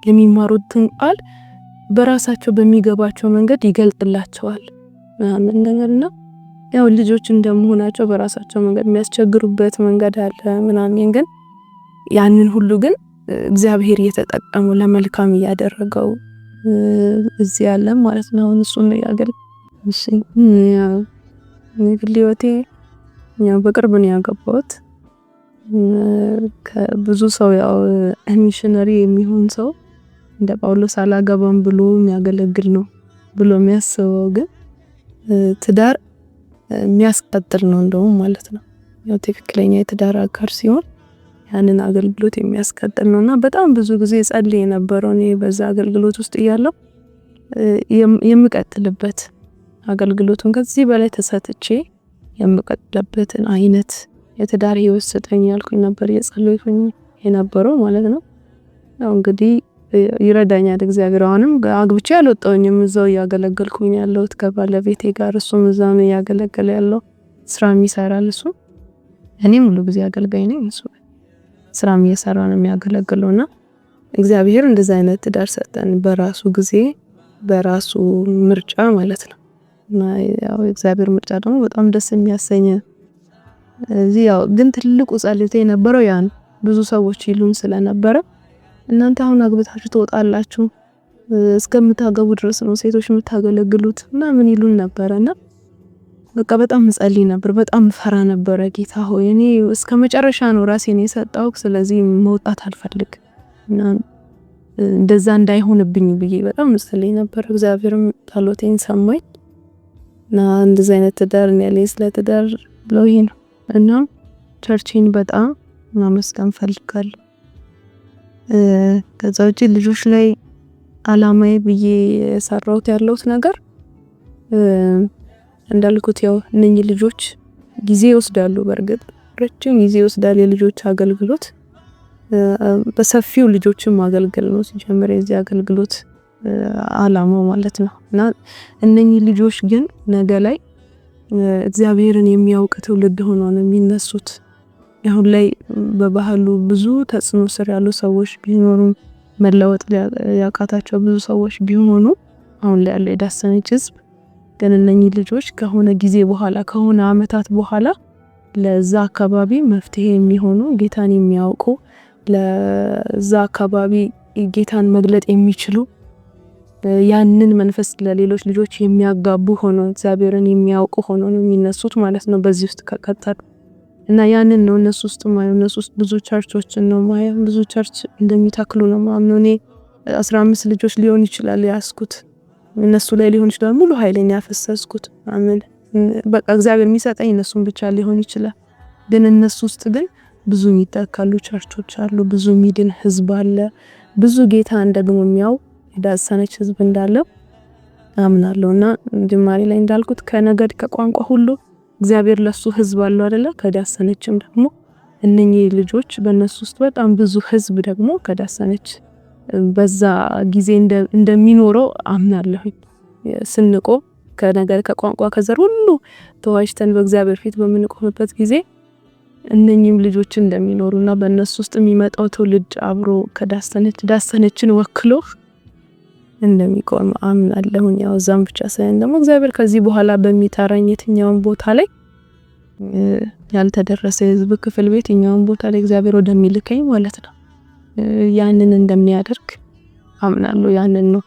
የሚማሩትን ቃል በራሳቸው በሚገባቸው መንገድ ይገልጥላቸዋል ምናምን ነገርና ያው ልጆች እንደመሆናቸው በራሳቸው መንገድ የሚያስቸግሩበት መንገድ አለ ምናምን። ግን ያንን ሁሉ ግን እግዚአብሔር እየተጠቀሙ ለመልካም እያደረገው እዚህ ያለ ማለት ነው። እሱን ያገል ህይወቴ ያው በቅርብ ነው ያገባሁት። ከብዙ ሰው ያው ሚሽነሪ የሚሆን ሰው እንደ ጳውሎስ አላገባም ብሎ የሚያገለግል ነው ብሎ የሚያስበው ግን ትዳር የሚያስቀጥል ነው እንደውም ማለት ነው። ያው ትክክለኛ የትዳር አጋር ሲሆን ያንን አገልግሎት የሚያስቀጥል ነውና በጣም ብዙ ጊዜ ጸልዬ የነበረው እኔ በዛ አገልግሎት ውስጥ እያለሁ የምቀጥልበት አገልግሎቱን ከዚህ በላይ ተሰጥቼ የምቀጥልበትን አይነት የትዳር ህይወት ስጠኝ ያልኩኝ ነበር የጸለይኩኝ የነበረው ማለት ነው። ያው እንግዲህ ይረዳኛል እግዚአብሔር። አሁንም አግብቼ አልወጣሁኝም፣ እዛው ያገለገልኩኝ ያለሁት ከባለቤቴ ጋር። እሱም እዛው ነው ያገለገለ ያለው፣ ስራም ይሰራል እሱ። እኔም ሁሉ ጊዜ አገልጋይ ነኝ፣ እሱ ስራም እየሰራ ነው የሚያገለግለውና እግዚአብሔር እንደዛ አይነት ትዳር ሰጠን በራሱ ጊዜ በራሱ ምርጫ ማለት ነው። እና ያው እግዚአብሔር ምርጫ ደግሞ በጣም ደስ የሚያሰኝ እዚህ ያው ግን ትልቁ ጸሎቴ የነበረው ያን ብዙ ሰዎች ይሉን ስለነበረ እናንተ አሁን አግብታችሁ ትወጣላችሁ እስከምታገቡ ድረስ ነው ሴቶች የምታገለግሉት እና ምን ይሉን ነበርና በቃ በጣም ጸልይ ነበር፣ በጣም ፈራ ነበር። ጌታ ሆይ እኔ እስከመጨረሻ ነው ራሴን የሰጣው፣ ስለዚህ መውጣት አልፈልግ እና እንደዛ እንዳይሆንብኝ ብዬ በጣም ጸልይ ነበር። እግዚአብሔርም ጸሎቴን ሰማኝ እና እንደዛ አይነት ትዳር ነው ያለኝ። ስለ ትዳር ብሎኝ ነው እና ቸርችን በጣም ማመስገን ፈልጋለሁ። ከዛ ውጪ ልጆች ላይ አላማዬ ብዬ የሰራሁት ያለሁት ነገር እንዳልኩት ያው እነኚህ ልጆች ጊዜ ይወስዳሉ። በርግጥ ረጅም ጊዜ ይወስዳል የልጆች አገልግሎት። በሰፊው ልጆችን ማገልገል ነው ሲጀምር የዚህ አገልግሎት አላማው ማለት ነው። እና እነኚህ ልጆች ግን ነገ ላይ እግዚአብሔርን የሚያውቅ ትውልድ ሆኖ ነው የሚነሱት። አሁን ላይ በባህሉ ብዙ ተጽዕኖ ስር ያሉ ሰዎች ቢኖሩ መለወጥ ያቃታቸው ብዙ ሰዎች ቢሆኑ አሁን ላይ ያለው የዳሰነች ህዝብ ግን እነኚህ ልጆች ከሆነ ጊዜ በኋላ ከሆነ አመታት በኋላ ለዛ አካባቢ መፍትሄ የሚሆኑ ጌታን የሚያውቁ ለዛ አካባቢ ጌታን መግለጥ የሚችሉ ያንን መንፈስ ለሌሎች ልጆች የሚያጋቡ ሆኖ እግዚአብሔርን የሚያውቁ ሆኖ ነው የሚነሱት ማለት ነው በዚህ ውስጥ ከቀጠሉ እና ያንን ነው እነሱ ውስጥ ማለት እነሱ ውስጥ ብዙ ቸርቾችን ነው ማለት ብዙ ቸርች እንደሚታክሉ ነው ማለት እኔ 15 ልጆች ሊሆን ይችላል ያስኩት እነሱ ላይ ሊሆን ይችላል ሙሉ ኃይሌን ያፈሰስኩት አሜን። በቃ እግዚአብሔር የሚሰጠኝ እነሱን ብቻ ሊሆን ይችላል፣ ግን እነሱ ውስጥ ግን ብዙ የሚተካሉ ቸርቾች አሉ፣ ብዙ ሚድን ህዝብ አለ፣ ብዙ ጌታን ደግሞ የሚያው የዳሰነች ህዝብ እንዳለ አምናለሁና ጅማሬ ላይ እንዳልኩት ከነገድ ከቋንቋ ሁሉ እግዚአብሔር ለሱ ህዝብ አለው አይደለ? ከዳሰነችም ደግሞ እነኚህ ልጆች በእነሱ ውስጥ በጣም ብዙ ህዝብ ደግሞ ከዳሰነች በዛ ጊዜ እንደሚኖረው አምናለሁ። ስንቆ ከነገድ ከቋንቋ ከዘር ሁሉ ተዋጅተን በእግዚአብሔር ፊት በምንቆምበት ጊዜ እነኚህም ልጆች እንደሚኖሩና በእነሱ ውስጥ የሚመጣው ትውልድ አብሮ ከዳሰነችን ወክሎ እንደሚቆም አምናለሁ። ያው ዛም ብቻ ሳይሆን ደግሞ እግዚአብሔር ከዚህ በኋላ በሚጠራኝ የትኛውን ቦታ ላይ ያልተደረሰ ህዝብ ክፍል ቤት የትኛውን ቦታ ላይ እግዚአብሔር ወደሚልከኝ ማለት ነው ያንን እንደሚያደርግ አምናለሁ። ያንን ነው